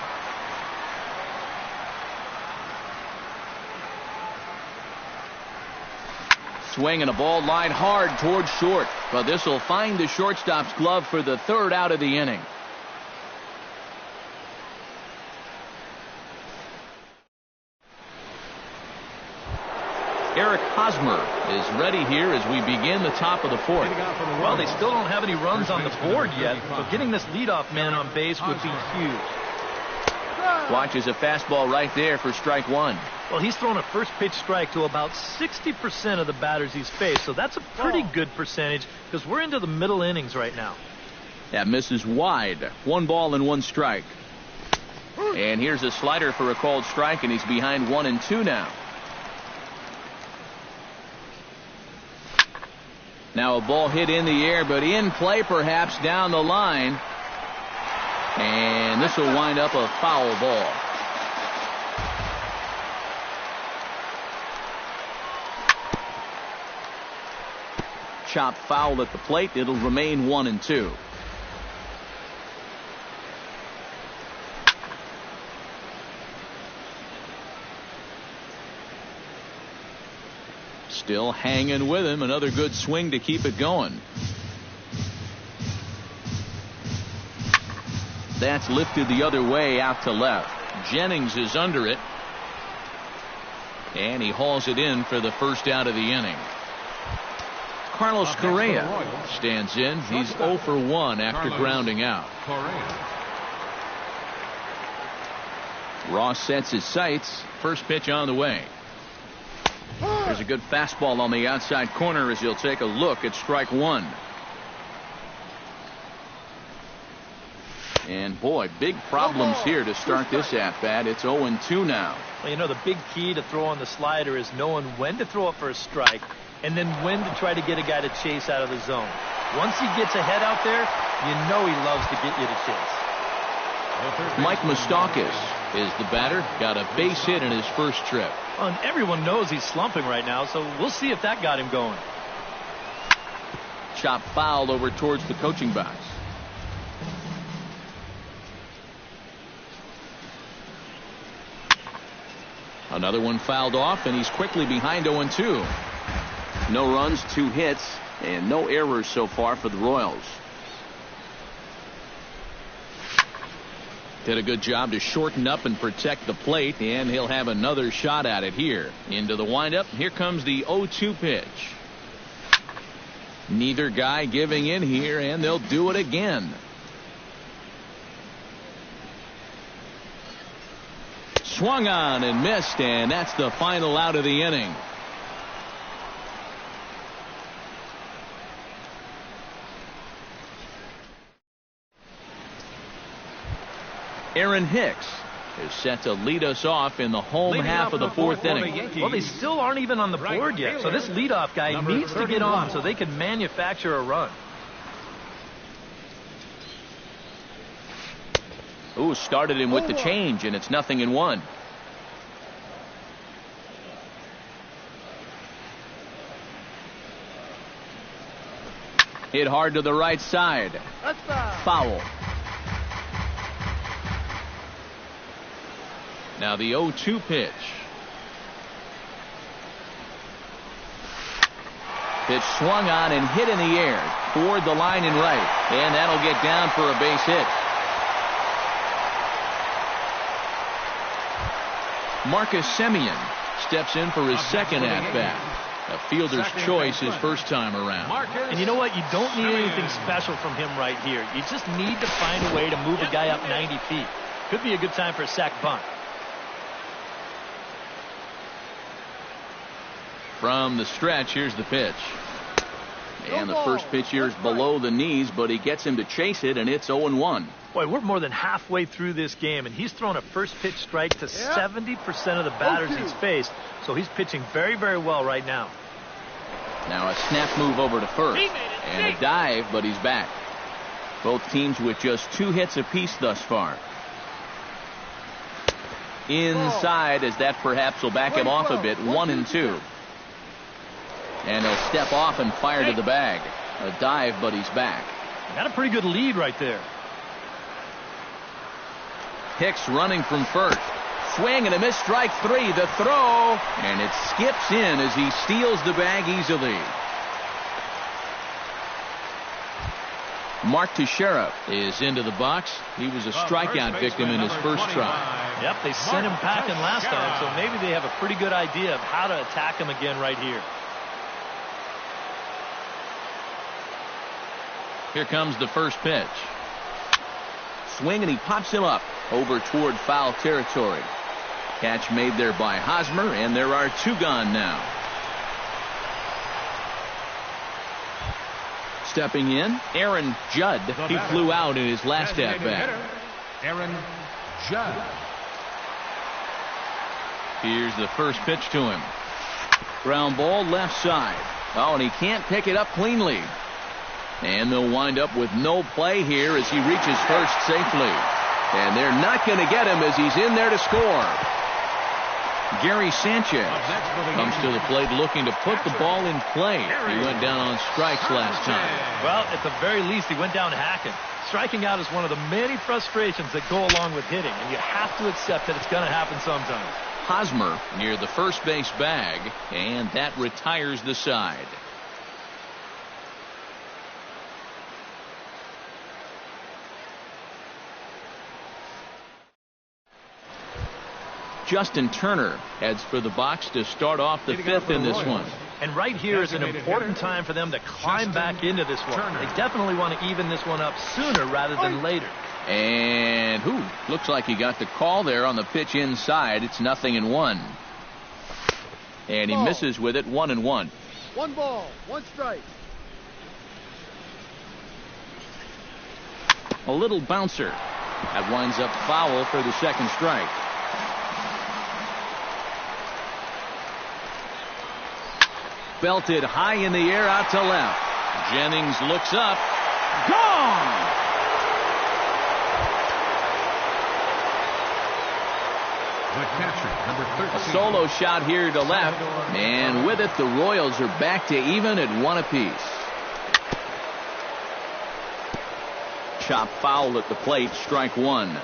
Speaker 1: Swing and a ball line hard towards short, but this will find the shortstop's glove for the 3rd out of the inning. Eric Hosmer is ready here as we begin the top of the 4th.
Speaker 2: Well, they still don't have any runs on the board yet, but getting this leadoff man on base would be huge.
Speaker 1: Watches a fastball right there for strike 1.
Speaker 2: Well, he's thrown a first pitch strike to about 60% of the batters he's faced, so that's a pretty good percentage because we're into the middle innings right now.
Speaker 1: That misses wide. 1 ball and 1 strike. And here's a slider for a called strike, and he's behind 1-2 now. Now a ball hit in the air, but in play perhaps down the line. And this will wind up a foul ball. Chopped foul at the plate. It'll remain 1-2. Still hanging with him. Another good swing to keep it going. That's lifted the other way out to left. Jennings is under it. And he hauls it in for the 1st out of the inning. Carlos Correa stands in. He's 0 for 1 after grounding out. Ross sets his sights. First pitch on the way. There's a good fastball on the outside corner as he'll take a look at strike 1. And boy, big problems here to start this at bat. It's 0-2 now.
Speaker 2: Well, you know, the big key to throw on the slider is knowing when to throw it for a strike and then when to try to get a guy to chase out of the zone. Once he gets ahead out there, you know he loves to get you to chase.
Speaker 1: Mike Moustakas is the batter. Got a base hit in his first trip.
Speaker 2: Well, and everyone knows he's slumping right now, so we'll see if that got him going.
Speaker 1: Chop foul over towards the coaching box. Another one fouled off, and he's quickly behind 0-2. No runs, 2 hits, and no errors so far for the Royals. Did a good job to shorten up and protect the plate, and he'll have another shot at it here. Into the windup. Here comes the 0-2 pitch. Neither guy giving in here, and they'll do it again. Swung on and missed, and that's the final out of the inning. Aaron Hicks is set to lead us off in the home half of the fourth inning.
Speaker 2: Well, they still aren't even on the board yet, so this leadoff guy needs to get on so they can manufacture a run.
Speaker 1: Ooh, started him with the change, and it's 0-1. Hit hard to the right side.
Speaker 6: That's
Speaker 1: Foul. Now the 0-2 pitch. Pitch swung on and hit in the air toward the line and right, and that'll get down for a base hit. Marcus Semien steps in for his second at-bat. A fielder's choice his first time around.
Speaker 2: And you know what? You don't need anything special from him right here. You just need to find a way to move a guy up 90 feet. Could be a good time for a sac bunt.
Speaker 1: From the stretch, here's the pitch. And the first pitch here is below the knees, but he gets him to chase it, and it's 0-1.
Speaker 2: Boy, we're more than halfway through this game, and he's thrown a first pitch strike to 70% of the batters he's faced, so he's pitching very, very well right now.
Speaker 1: Now a snap move over to first, and a dive, but he's back. Both teams with just 2 hits apiece thus far. Inside, as that perhaps will back him off a bit, 1-2. And he'll step off and fire to the bag. A dive, but he's back.
Speaker 2: Got a pretty good lead right there.
Speaker 1: Hicks running from first. Swing and a miss, strike 3. The throw, and it skips in as he steals the bag easily. Mark Teixeira is into the box. He was a strikeout victim in his first try.
Speaker 2: Yep, they sent him packing last time, so maybe they have a pretty good idea of how to attack him again right here.
Speaker 1: Here comes the first pitch. Swing, and he pops him up over toward foul territory. Catch made there by Hosmer, and there are 2 gone now. Stepping in, Aaron Judd. He flew out in his last at-bat.
Speaker 5: Aaron Judd.
Speaker 1: Here's the first pitch to him. Ground ball left side. Oh, and he can't pick it up cleanly. And they'll wind up with no play here as he reaches first safely. And they're not going to get him as he's in there to score. Gary Sanchez comes to the plate looking to put the ball in play. He went down on strikes last time.
Speaker 2: Well, at the very least, he went down hacking. Striking out is one of the many frustrations that go along with hitting, and you have to accept that it's going to happen sometimes.
Speaker 1: Hosmer near the first base bag, and that retires the side. Justin Turner heads for the box to start off the 5th in this one.
Speaker 2: And right here is an important time for them to climb back into this one. They definitely want to even this one up sooner rather than later.
Speaker 1: And looks like he got the call there on the pitch inside. It's 0-1. And he misses with it, 1-1.
Speaker 6: 1 ball, 1 strike.
Speaker 1: A little bouncer. That winds up foul for the second strike. Belted high in the air out to left. Jennings looks up. Gone!
Speaker 5: The catcher, number 13.
Speaker 1: A solo shot here to left. And with it, the Royals are back to even at 1 apiece. Chop foul at the plate, strike 1.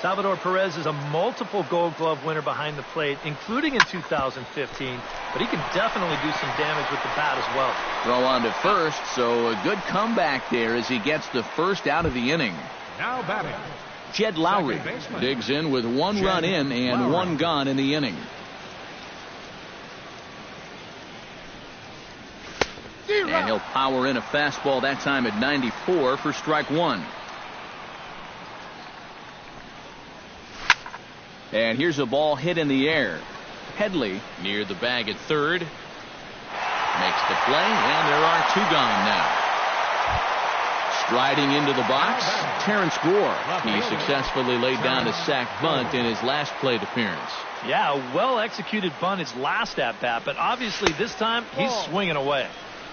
Speaker 2: Salvador Perez is a multiple Gold Glove winner behind the plate, including in 2015, but he can definitely do some damage with the bat as well.
Speaker 1: Throw on to first, so a good comeback there as he gets the first out of the inning.
Speaker 5: Now batting,
Speaker 1: Jed Lowry digs in with 1 run in and 1 gone in the inning. And he'll power in a fastball that time at 94 for strike 1. And here's a ball hit in the air. Headley near the bag at third. Makes the play, and there are 2 gone now. Striding into the box, Terrence Gore. He successfully laid down a sac bunt in his last plate appearance.
Speaker 2: Yeah, a well-executed bunt his last at-bat, but obviously this time he's swinging away.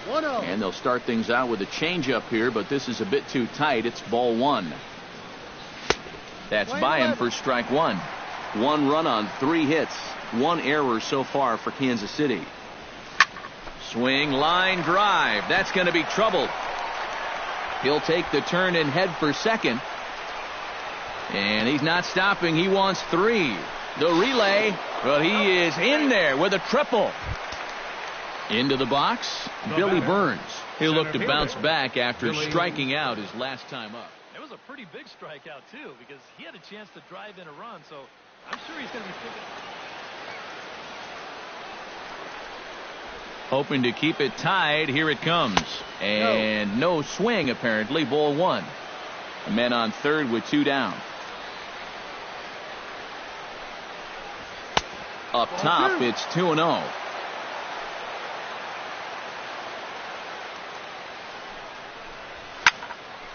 Speaker 6: 1-0.
Speaker 1: And they'll start things out with a changeup here, but this is a bit too tight. It's ball one. That's by him for strike one. 1 run on 3 hits. 1 error so far for Kansas City. Swing, line drive. That's going to be trouble. He'll take the turn and head for second. And he's not stopping. He wants 3. The relay, but he is in there with a triple. Into the box, Billy Burns. He'll look to bounce back after striking out his last time up.
Speaker 2: It was a pretty big strikeout, too, because he had a chance to drive in a run, so I'm sure he's going to be picking.
Speaker 1: Hoping to keep it tied. Here it comes. And no swing, apparently. Ball one. A man on third with 2 down. Up top, it's 2-0.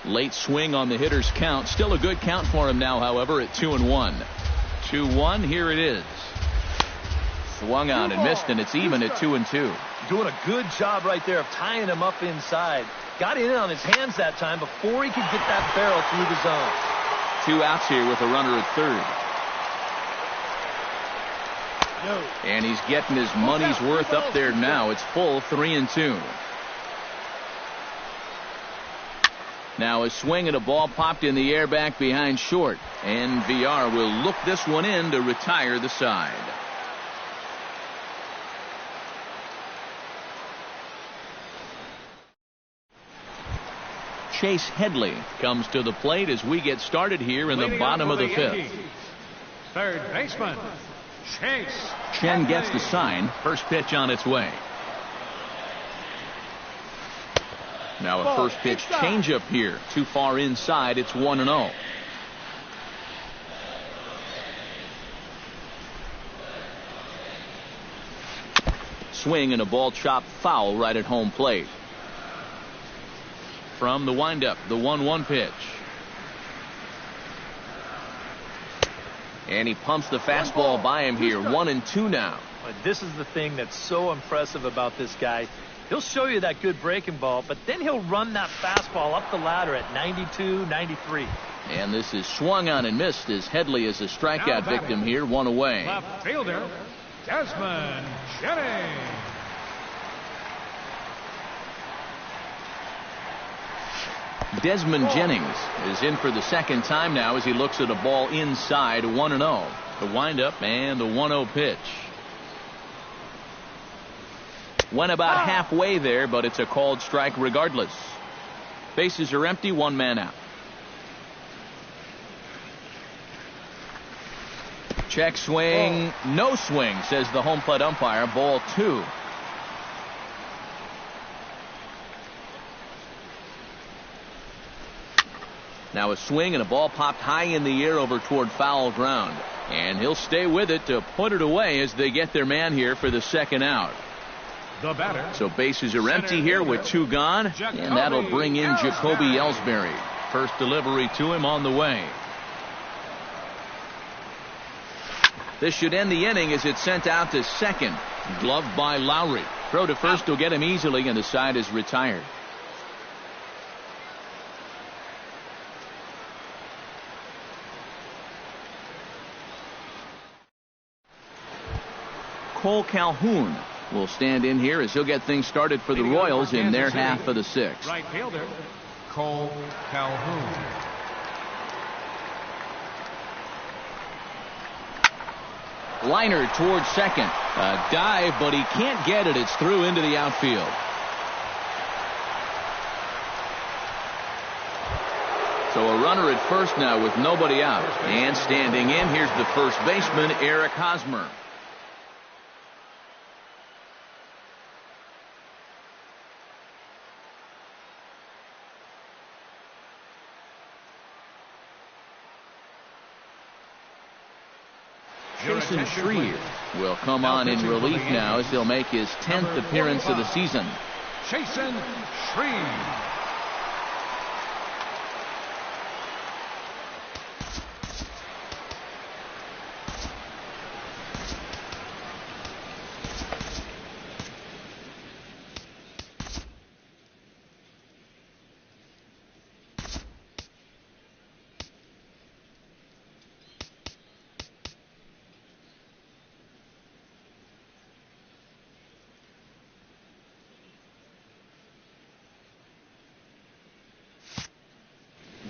Speaker 1: Late swing on the hitter's count. Still a good count for him now, however, at 2-1. 2-1, here it is. Swung on and missed, and it's even at 2-2.
Speaker 2: Doing a good job right there of tying him up inside. Got in on his hands that time before he could get that barrel through the zone.
Speaker 1: 2 outs here with a runner at third. And he's getting his money's worth up there now. It's full 3-2. Now a swing and a ball popped in the air back behind short. And VR will look this one in to retire the side. Chase Headley comes to the plate as we get started here in the bottom of the 5th.
Speaker 5: Third baseman, Chase.
Speaker 1: Chen gets the sign. First pitch on its way. Now a first pitch changeup here. Too far inside. It's 1-0. Swing and a ball chopped foul right at home plate. From the windup, the 1-1 pitch. And he pumps the fastball by him here. 1-2 now.
Speaker 2: This is the thing that's so impressive about this guy. He'll show you that good breaking ball, but then he'll run that fastball up the ladder at 92, 93.
Speaker 1: And this is swung on and missed as Headley is a strikeout victim here. 1 away.
Speaker 5: Left fielder, Desmond Jennings.
Speaker 1: Desmond Jennings is in for the second time now as he looks at a ball inside. 1-0. The windup and the 1-0 pitch. Went about halfway there, but it's a called strike regardless. Bases are empty, 1 man out. Check swing, no swing, says the home plate umpire. Ball 2. Now a swing and a ball popped high in the air over toward foul ground. And he'll stay with it to put it away as they get their man here for the second out.
Speaker 5: The batter.
Speaker 1: So bases are empty here with 2 gone. And that'll bring in Jacoby Ellsbury. First delivery to him on the way. This should end the inning as it's sent out to second. Gloved by Lowry. Throw to first will get him easily, and the side is retired. Cole Calhoun will stand in here as he'll get things started for the Royals in their half of the 6th.
Speaker 5: Right fielder, Cole Calhoun.
Speaker 1: Liner towards second. A dive, but he can't get it. It's through into the outfield. So a runner at first now with nobody out. And standing in, here's the first baseman, Eric Hosmer. Jason Shreve will come on in relief now as he'll make his 10th appearance of the season.
Speaker 5: Jason Shreve.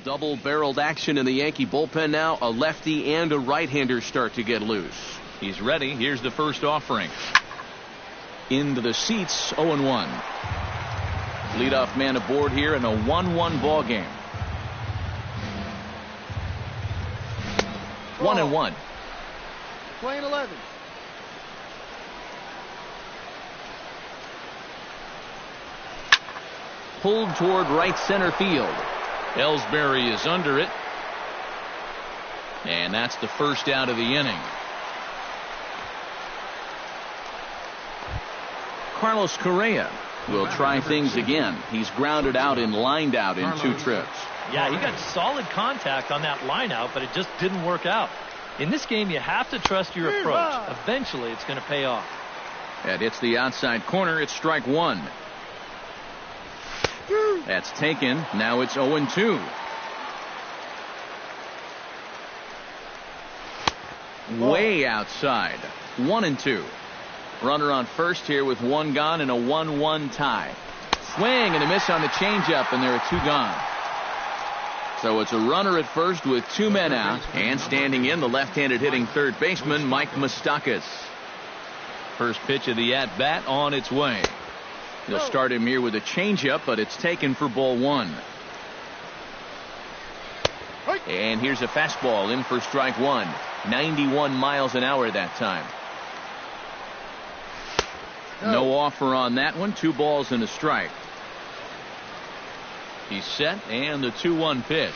Speaker 1: Double-barreled action in the Yankee bullpen now. A lefty and a right-hander start to get loose. He's ready. Here's the first offering. Into the seats, 0-1. Leadoff man aboard here in a 1-1 ball game. 1-1.
Speaker 6: Playing 11.
Speaker 1: Pulled toward right center field. Ellsbury is under it. And that's the first out of the inning. Carlos Correa will try things again. He's grounded out and lined out in 2 trips.
Speaker 2: Yeah, he got solid contact on that line out, but it just didn't work out. In this game, you have to trust your approach. Eventually, it's going to pay off.
Speaker 1: That hits the outside corner. It's strike 1. That's taken. Now it's 0-2. Way outside. 1-2. Runner on first here with 1 gone and a 1-1 tie. Swing and a miss on the changeup, and there are 2 gone. So it's a runner at first with 2 men out, and standing in the left-handed hitting third baseman Mike Moustakas. First pitch of the at-bat on its way. They'll start him here with a changeup, but it's taken for ball 1. And here's a fastball in for strike 1. 91 miles an hour that time. No offer on that one. 2 balls and a strike. He's set, and the 2-1 pitch.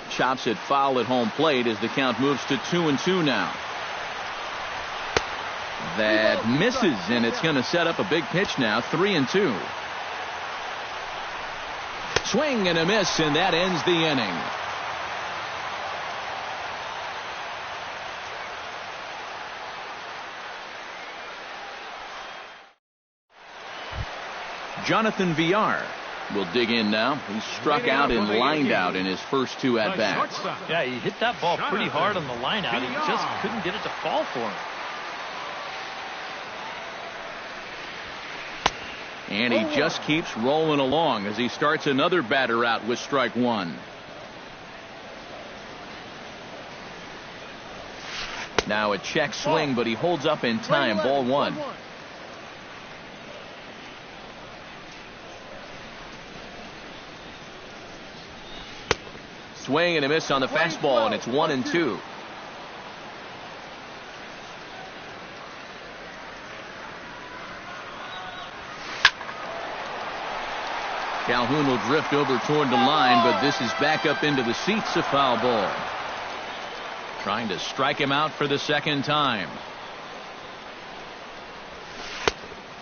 Speaker 1: Chops it foul at home plate as the count moves to 2-2 now. That misses, and it's going to set up a big pitch now. 3-2. Swing and a miss, and that ends the inning. Jonathan Villar will dig in now. He struck out and lined out in his first 2 at-bats.
Speaker 2: Yeah, he hit that ball pretty hard on the line out. He just couldn't get it to fall for him.
Speaker 1: And he just keeps rolling along as he starts another batter out with strike 1. Now a check swing, but he holds up in time. Ball 1. Swing and a miss on the fastball, and it's 1-2. Calhoun will drift over toward the line, but this is back up into the seats. A foul ball. Trying to strike him out for the second time.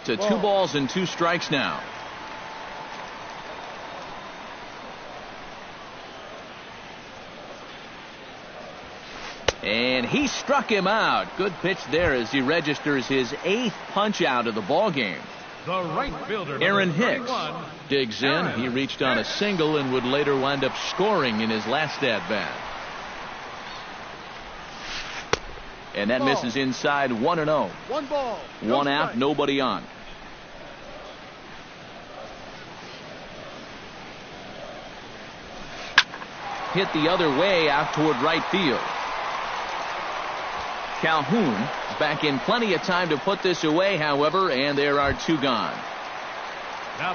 Speaker 1: To 2 balls and 2 strikes now. And he struck him out. Good pitch there as he registers his 8th punch out of the ball game.
Speaker 5: The right fielder,
Speaker 1: Aaron Hicks digs in. He reached on a single and would later wind up scoring in his last at-bat. And that misses inside. 1-0.
Speaker 6: 1 ball.
Speaker 1: 1 out, nobody on. Hit the other way out toward right field. Calhoun back in plenty of time to put this away, however, and there are 2 gone.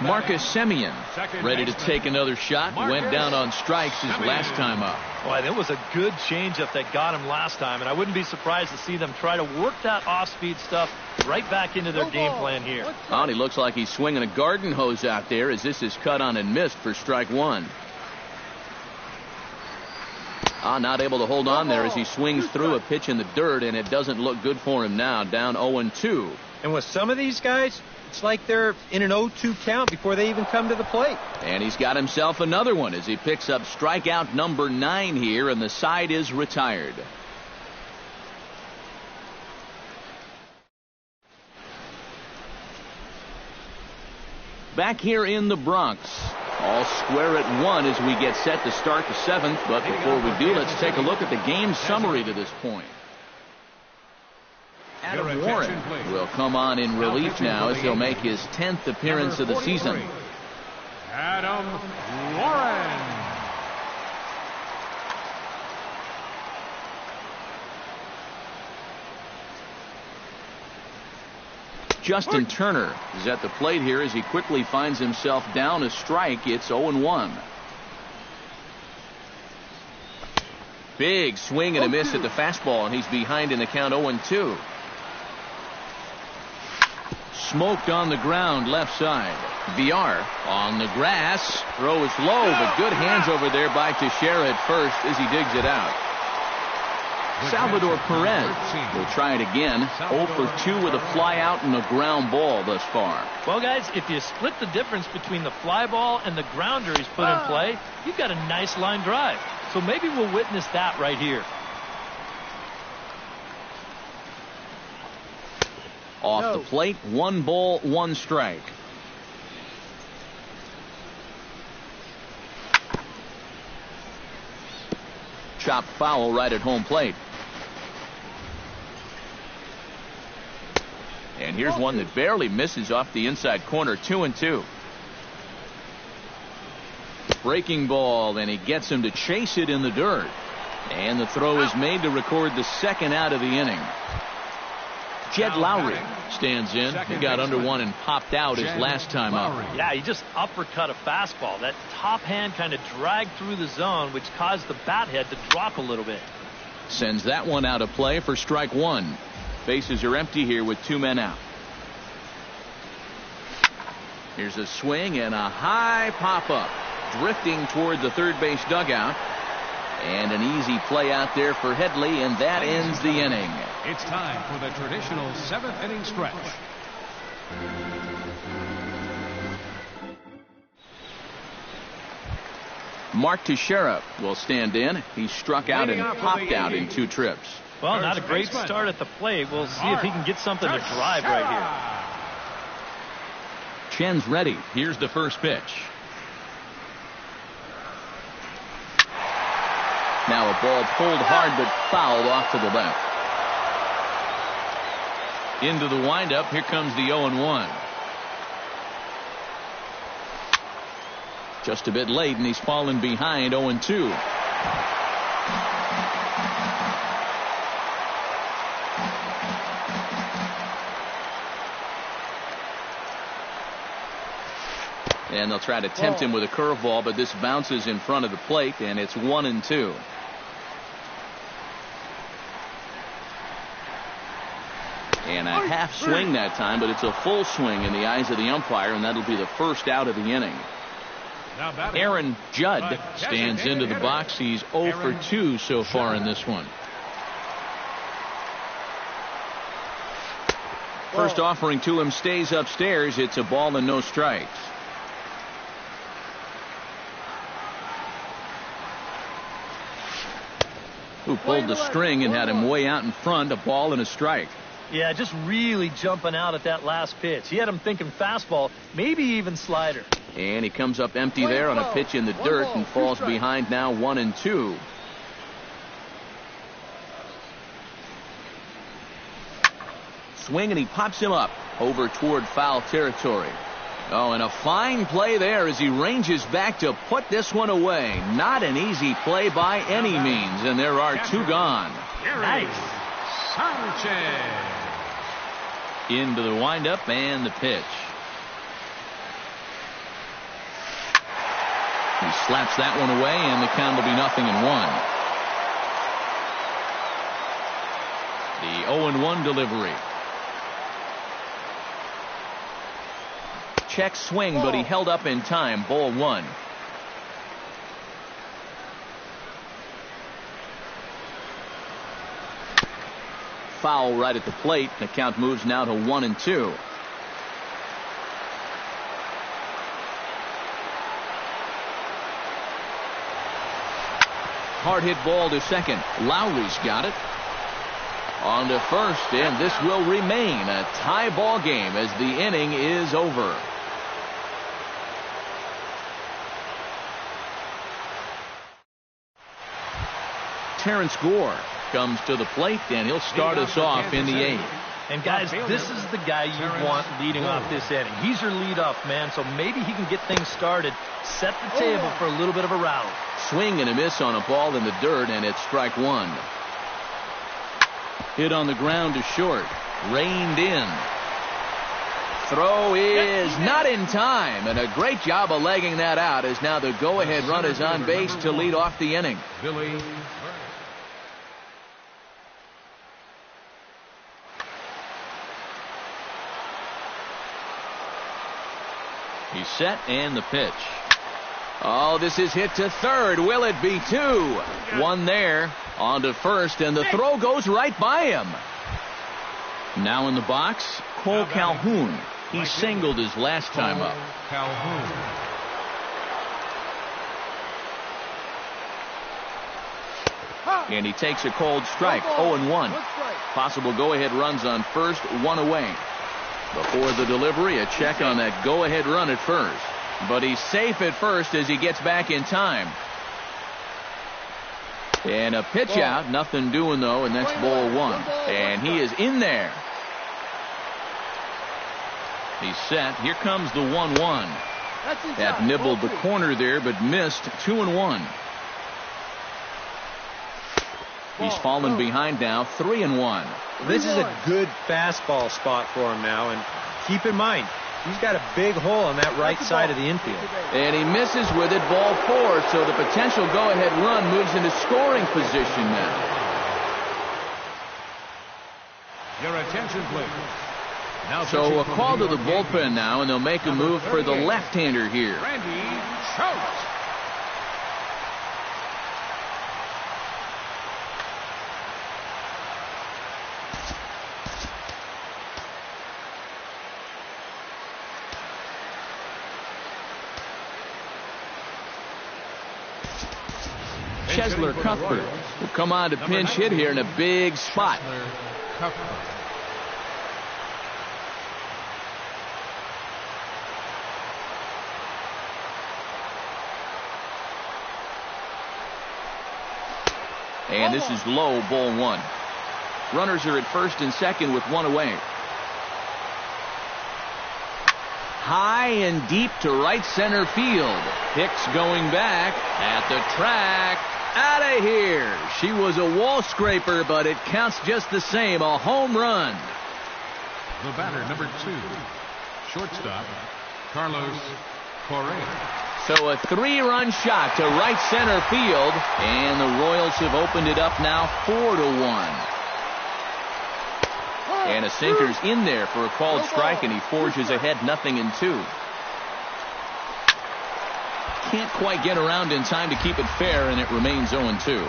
Speaker 1: Marcus Semien ready to take another shot. Went down on strikes his last time up.
Speaker 2: Boy, that was a good changeup that got him last time, and I wouldn't be surprised to see them try to work that off-speed stuff right back into their game plan here.
Speaker 1: Oh, he looks like he's swinging a garden hose out there as this is cut on and missed for strike 1. Not able to hold on there as he swings through a pitch in the dirt, and it doesn't look good for him now. Down 0-2.
Speaker 4: And with some of these guys, it's like they're in an 0-2 count before they even come to the plate.
Speaker 1: And he's got himself another one as he picks up strikeout number 9 here, and the side is retired. Back here in the Bronx. All square at 1 as we get set to start the 7th. But before we do, let's take a look at the game summary to this point. Adam Warren will come on in relief now as he'll make his 10th appearance of the season.
Speaker 5: Adam Warren.
Speaker 1: Justin Turner is at the plate here as he quickly finds himself down a strike. It's 0-1. Big swing and a miss at the fastball, and he's behind in the count 0-2. Smoked on the ground left side. VR on the grass. Throw is low, but good hands over there by Teixeira at first as he digs it out. Salvador Perez will try it again. 0 for 2 with a fly out and a ground ball thus far.
Speaker 2: Well, guys, if you split the difference between the fly ball and the grounder he's put in play, you've got a nice line drive. So maybe we'll witness that right here.
Speaker 1: Off the plate, 1 ball, 1 strike. Chopped foul right at home plate. And here's one that barely misses off the inside corner. 2-2. Breaking ball, and he gets him to chase it in the dirt. And the throw is made to record the second out of the inning. Jed Lowry stands in. He got under one and popped out his last time up.
Speaker 2: Yeah, he just uppercut a fastball. That top hand kind of dragged through the zone, which caused the bat head to drop a little bit.
Speaker 1: Sends that one out of play for strike 1. Bases are empty here with 2 men out. Here's a swing and a high pop-up. Drifting toward the third base dugout. And an easy play out there for Headley, and that ends the inning.
Speaker 5: It's time for the traditional 7th inning stretch.
Speaker 1: Mark Teixeira will stand in. He struck out and popped out in 2 trips.
Speaker 2: Well, not a great start at the plate. We'll see if he can get something to drive right here.
Speaker 1: Chen's ready. Here's the first pitch. Now a ball pulled hard but fouled off to the left. Into the windup. Here comes the 0-1. Just a bit late, and he's fallen behind 0-2. And they'll try to tempt him with a curveball, but this bounces in front of the plate, and it's 1-2. And a half swing that time, but it's a full swing in the eyes of the umpire, and that'll be the first out of the inning. Aaron Judd stands into the box. He's 0 for 2 so far in this one. First offering to him stays upstairs. It's a ball and no strikes. Who pulled the string and had him way out in front. A ball and a strike.
Speaker 2: Yeah, just really jumping out at that last pitch. He had him thinking fastball, maybe even slider.
Speaker 1: And he comes up empty there on a pitch in the dirt and falls behind now 1-2. Swing, and he pops him up over toward foul territory. Oh, and a fine play there as he ranges back to put this one away. Not an easy play by any means, and there are 2 gone.
Speaker 2: Nice.
Speaker 5: Sanchez.
Speaker 1: Into the windup and the pitch. He slaps that one away, and the count will be 0-1. The 0-1 delivery. Check swing, but he held up in time. Ball 1. Foul right at the plate. The count moves now to 1-2. Hard hit ball to second. Lowry's got it. On to first, and this will remain a tie ball game as the inning is over. Terrence Gore comes to the plate, and he'll start us off in the 8th.
Speaker 2: And guys, this is the guy you want leading off this inning. He's your leadoff man, so maybe he can get things started, set the table for a little bit of a rally.
Speaker 1: Swing and a miss on a ball in the dirt, and it's strike 1. Hit on the ground to short. Reined in. Throw is not in time, and a great job of legging that out as now the go-ahead run is on base to lead off the inning.
Speaker 5: Billy.
Speaker 1: He's set and the pitch. Oh, this is hit to third. Will it be two? One there. On to first, and the throw goes right by him. Now in the box, Cole Calhoun. He singled his last time up.
Speaker 5: Calhoun.
Speaker 1: And he takes a cold strike, 0-1. Possible go-ahead runs on first, one away. Before the delivery, a check on that go-ahead run at first. But he's safe at first as he gets back in time. And a pitch out, nothing doing though, and that's ball one. And he is in there. He's set. Here comes the 1-1. That nibbled the corner there, but missed. 2-1. He's fallen behind now, 3-1.
Speaker 4: This is a good fastball spot for him now, and keep in mind, he's got a big hole on that right side of the infield.
Speaker 1: And he misses with it, ball four, so the potential go-ahead run moves into scoring position now.
Speaker 5: Your attention, please. Now
Speaker 1: So a call to the bullpen now, and they'll make a move for the left-hander here.
Speaker 5: Randy Schultz.
Speaker 1: Chesler Cuthbert will come on to pinch hit here in a big spot. And this is low, ball one. Runners are at first and second with one away. High and deep to right center field. Hicks going back at the track. Out of here. She was a wall scraper, but it counts just the same. A home run.
Speaker 5: The batter, number 2, shortstop, Carlos Correa.
Speaker 1: So a 3-run shot to right center field, and the Royals have opened it up now 4-1. And a sinker's in there for a called strike, and he forges ahead 0-2. Can't quite get around in time to keep it fair, and it remains 0-2.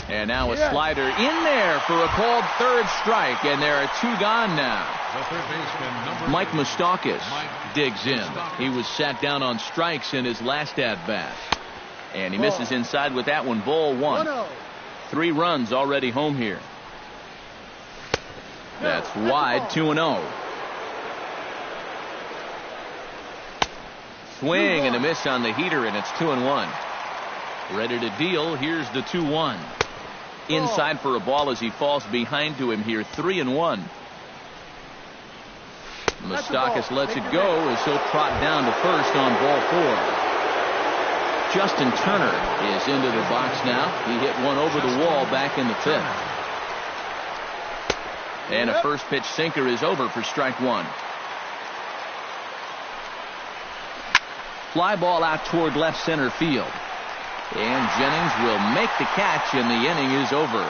Speaker 1: And now a slider in there for a called third strike, and there are 2 gone now.
Speaker 5: The third baseman, number
Speaker 1: Mike
Speaker 5: 2,
Speaker 1: Moustakas
Speaker 5: Mike
Speaker 1: digs in. He was sat down on strikes in his last at-bat. And he misses inside with that one, ball 1. 3 runs already home here. That's wide, 2-0. Swing and a miss on the heater, and it's 2-1. Ready to deal. Here's the 2-1. Inside for a ball as he falls behind to him here, 3-1. Moustakas lets it go as he'll trot down to first on ball 4. Justin Turner is into the box now. He hit one over the wall back in the 5th. And a first pitch sinker is over for strike 1. Fly ball out toward left center field. And Jennings will make the catch, and the inning is over.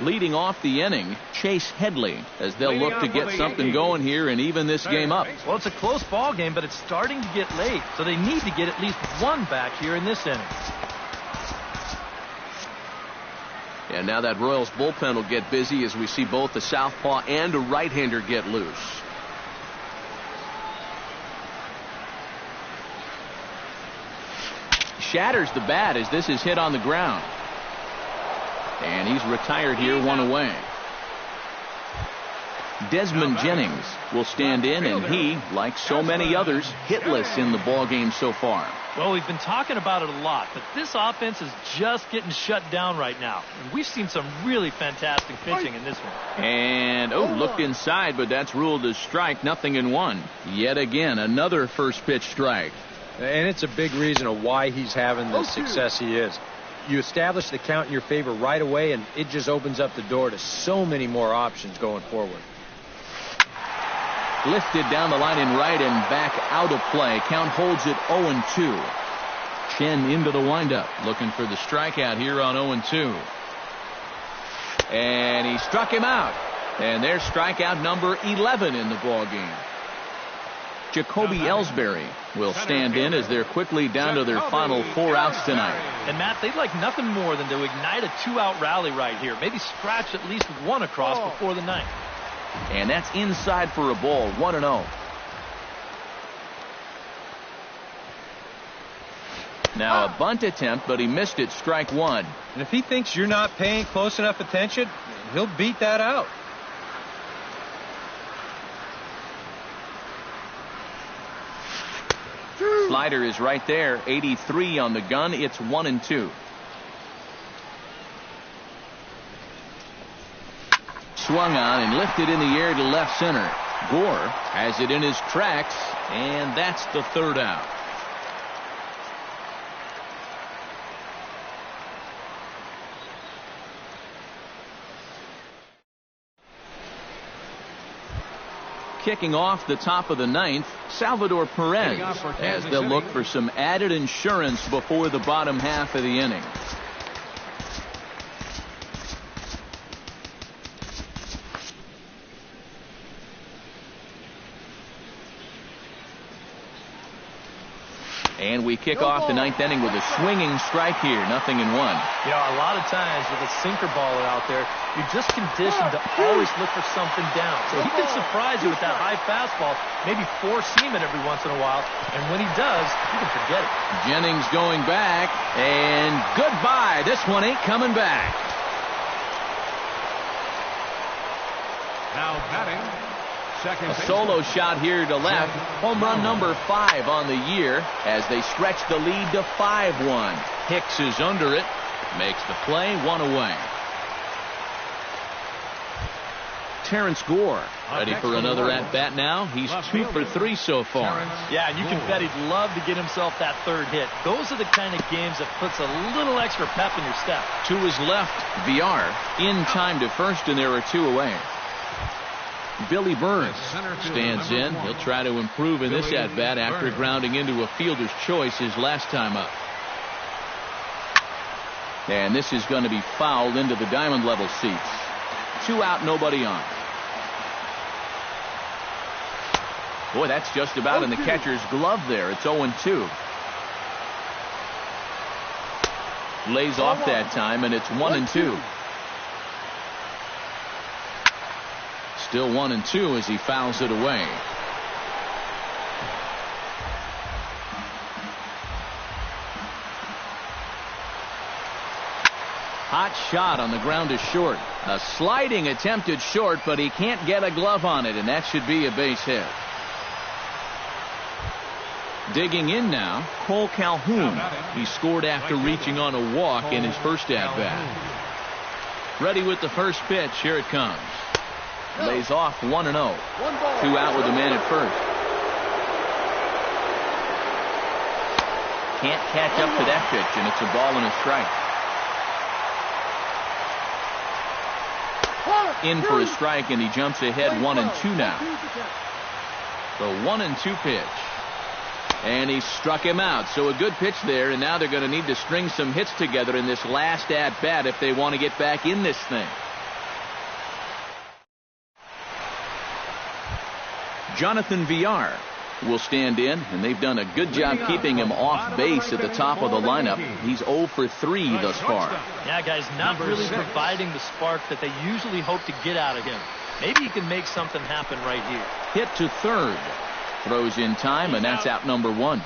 Speaker 1: Leading off the inning, Chase Headley, as they'll look to get something going here and even this game up.
Speaker 2: Well, it's a close ball game, but it's starting to get late, so they need to get at least one back here in this inning.
Speaker 1: And now that Royals bullpen will get busy as we see both a southpaw and a right-hander get loose. Shatters the bat as this is hit on the ground. And he's retired here, one away. Desmond Jennings will stand in, and he, like so many others, hitless in the ballgame so far.
Speaker 2: Well, we've been talking about it a lot, but this offense is just getting shut down right now. And we've seen some really fantastic pitching in this one.
Speaker 1: And, looked inside, but that's ruled as strike, 0-1. Yet again, another first pitch strike.
Speaker 4: And it's a big reason of why he's having the success he is. You establish the count in your favor right away, and it just opens up the door to so many more options going forward.
Speaker 1: Lifted down the line in right and back out of play. Count holds it 0-2. Chen into the windup, looking for the strikeout here on 0-2. And he struck him out. And there's strikeout number 11 in the ballgame. Jacoby Ellsbury will stand in as they're quickly down to their final 4 outs tonight.
Speaker 2: And Matt, they'd like nothing more than to ignite a 2-out rally right here. Maybe scratch at least one across before the ninth.
Speaker 1: And that's inside for a ball, 1-0. Now a bunt attempt, but he missed it, strike one.
Speaker 4: And if he thinks you're not paying close enough attention, he'll beat that out.
Speaker 1: Slider is right there, 83 on the gun. It's 1-2. Swung on and lifted in the air to left center. Gore has it in his tracks, and that's the third out. Kicking off the top of the ninth, Salvador Perez, as they'll look for some added insurance before the bottom half of the inning. And we kick off the ninth inning with a swinging strike here, 0-1.
Speaker 2: You know, a lot of times with a sinker baller out there, you're just conditioned to always look for something down. So he can surprise you with that high fastball, maybe four-seam it every once in a while. And when he does, you can forget it.
Speaker 1: Jennings going back, and goodbye. This one ain't coming back.
Speaker 5: Now batting, second
Speaker 1: A solo shot here to left. Home run number 5 on the year as they stretch the lead to 5-1. Hicks is under it. Makes the play, 1 away. Terrence Gore ready for another at-bat now. He's 2 for 3 so far.
Speaker 2: Yeah, and you can bet he'd love to get himself that third hit. Those are the kind of games that puts a little extra pep in your step.
Speaker 1: To his left, VR in time to first, and there are 2 away. Billy Burns stands in. He'll try to improve in this at-bat after grounding into a fielder's choice his last time up. And this is going to be fouled into the diamond level seats. 2 out, nobody on. Boy, that's just about in the catcher's glove there. It's 0-2. Lays off that time, and it's 1-2. Still 1-2 as he fouls it away. Hot shot on the ground is short. A sliding attempted short, but he can't get a glove on it, and that should be a base hit. Digging in now, Cole Calhoun. He scored after reaching on a walk in his first at-bat. Ready with the first pitch. Here it comes. Lays off 1-0. 2 out with a man at first. Can't catch up to that pitch, and it's a ball and a strike. In for a strike, and he jumps ahead 1-2 now. The 1-2 pitch. And he struck him out. So a good pitch there, and now they're going to need to string some hits together in this last at-bat if they want to get back in this thing. Jonathan Villar will stand in, and they've done a good job keeping him off base at the top of the lineup. He's 0 for 3 thus far.
Speaker 2: Yeah, guys, not really providing the spark that they usually hope to get out of him. Maybe he can make something happen right here.
Speaker 1: Hit to third. Throws in time, and that's out number 1.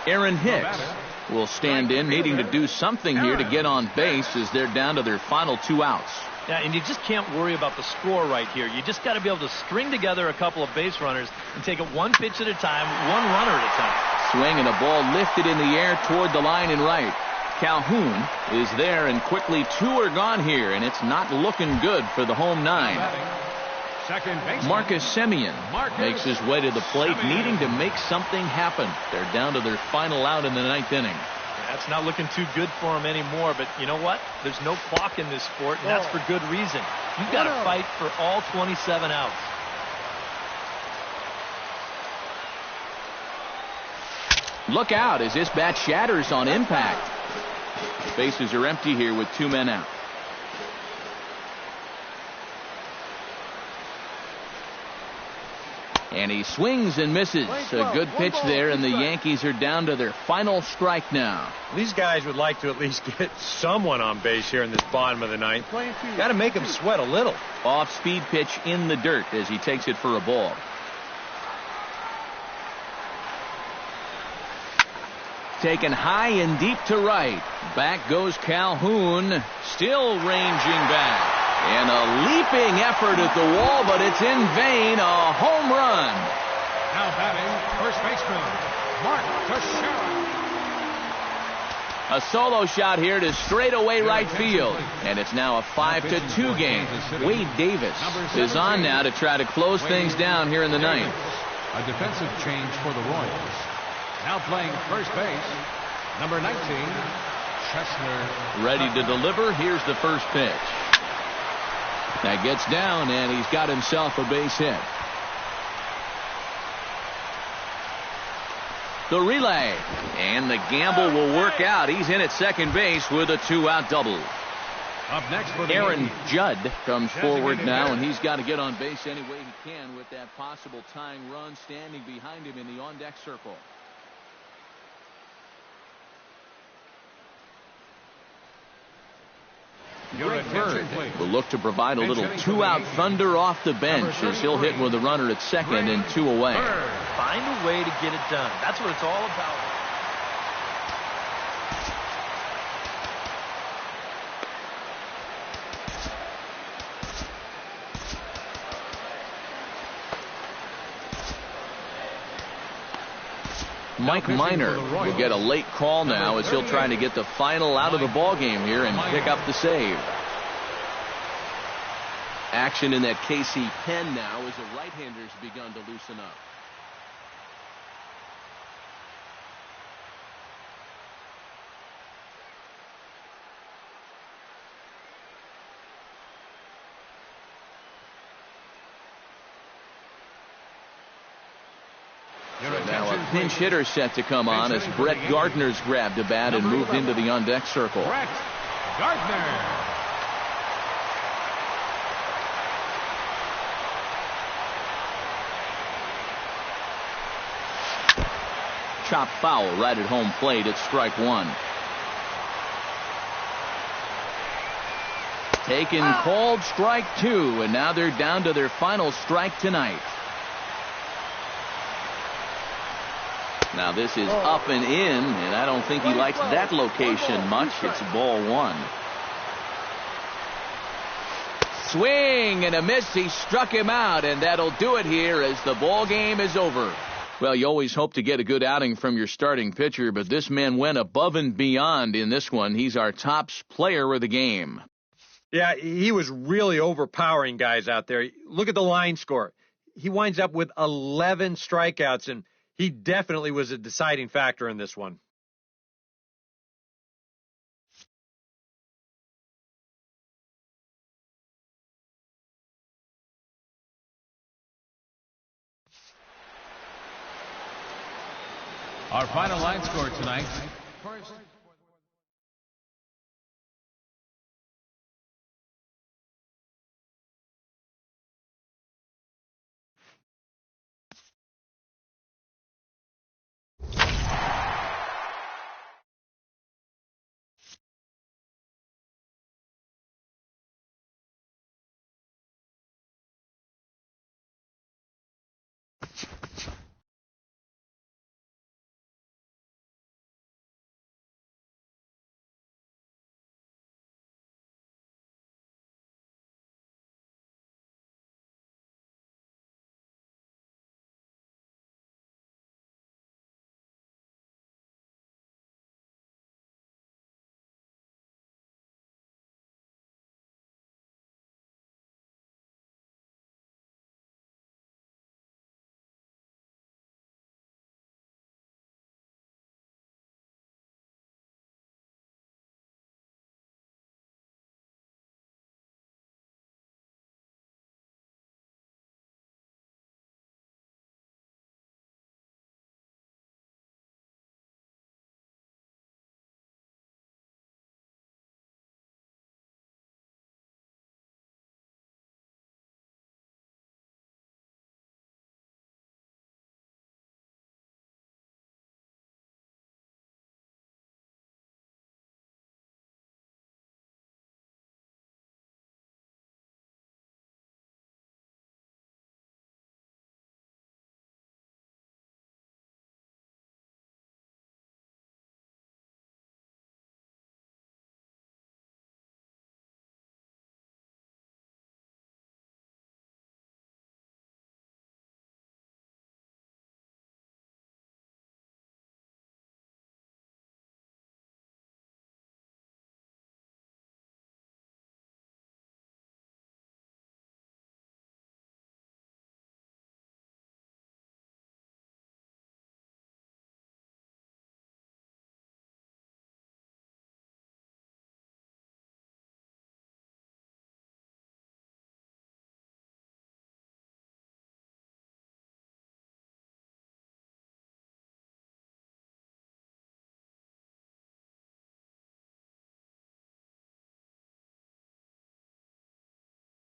Speaker 1: Aaron Hicks will stand in, needing to do something here to get on base as they're down to their final 2 outs.
Speaker 2: Yeah, and you just can't worry about the score right here. You just got to be able to string together a couple of base runners and take it one pitch at a time, one runner at a time.
Speaker 1: Swing and a ball lifted in the air toward the line and right. Calhoun is there, and quickly 2 are gone here, and it's not looking good for the home 9. Marcus Semien makes his way to the plate, needing to make something happen. They're down to their final out in the 9th inning.
Speaker 2: That's not looking too good for him anymore, but you know what? There's no clock in this sport, and that's for good reason. You've got to fight for all 27 outs.
Speaker 1: Look out as this bat shatters on impact. Bases are empty here with 2 men out. And he swings and misses. A good pitch there, and the Yankees are down to their final strike now.
Speaker 4: These guys would like to at least get someone on base here in this bottom of the 9th. Got to make them sweat a little.
Speaker 1: Off-speed pitch in the dirt as he takes it for a ball. Taken high and deep to right. Back goes Calhoun, still ranging back. And a leaping effort at the wall, but it's in vain. A home run.
Speaker 5: Now batting, first baseman, Mark Teixeira.
Speaker 1: A solo shot here to straightaway right field. And it's now a 5-2 game. Wade Davis is on now to try to close things down here in the 9th.
Speaker 5: A defensive change for the Royals. Now playing first base, number 19, Chestnut.
Speaker 1: Ready to deliver. Here's the first pitch. That gets down, and he's got himself a base hit. The relay, and the gamble will work out. He's in at second base with a 2-out double.
Speaker 5: Up next for the
Speaker 1: Aaron Judd comes forward now, and he's got to get on base any way he can with that possible tying run standing behind him in the on-deck circle.
Speaker 5: Greg Bird
Speaker 1: will look to provide a little 2-out thunder off the bench as he'll hit with a runner at second and 2 away.
Speaker 2: Find a way to get it done. That's what it's all about.
Speaker 1: Mike Minor will get a late call now as he'll try to get the final out of the ball game here and pick up the save. Action in that KC pen now as the right-hander's begun to loosen up. So now a pinch hitter set to come on as Brett Gardner's grabbed a bat and moved into the on-deck circle.
Speaker 5: Brett Gardner.
Speaker 1: Chop foul right at home plate at strike 1. Taken, called strike 2, and now they're down to their final strike tonight. Now this is up and in, and I don't think he likes that location much. It's ball 1. Swing and a miss. He struck him out, and that'll do it here as the ball game is over. Well, you always hope to get a good outing from your starting pitcher, but this man went above and beyond in this one. He's our top player of the game.
Speaker 4: Yeah, he was really overpowering guys out there. Look at the line score. He winds up with 11 strikeouts, and he definitely was a deciding factor in this one.
Speaker 5: Our final line score tonight. First.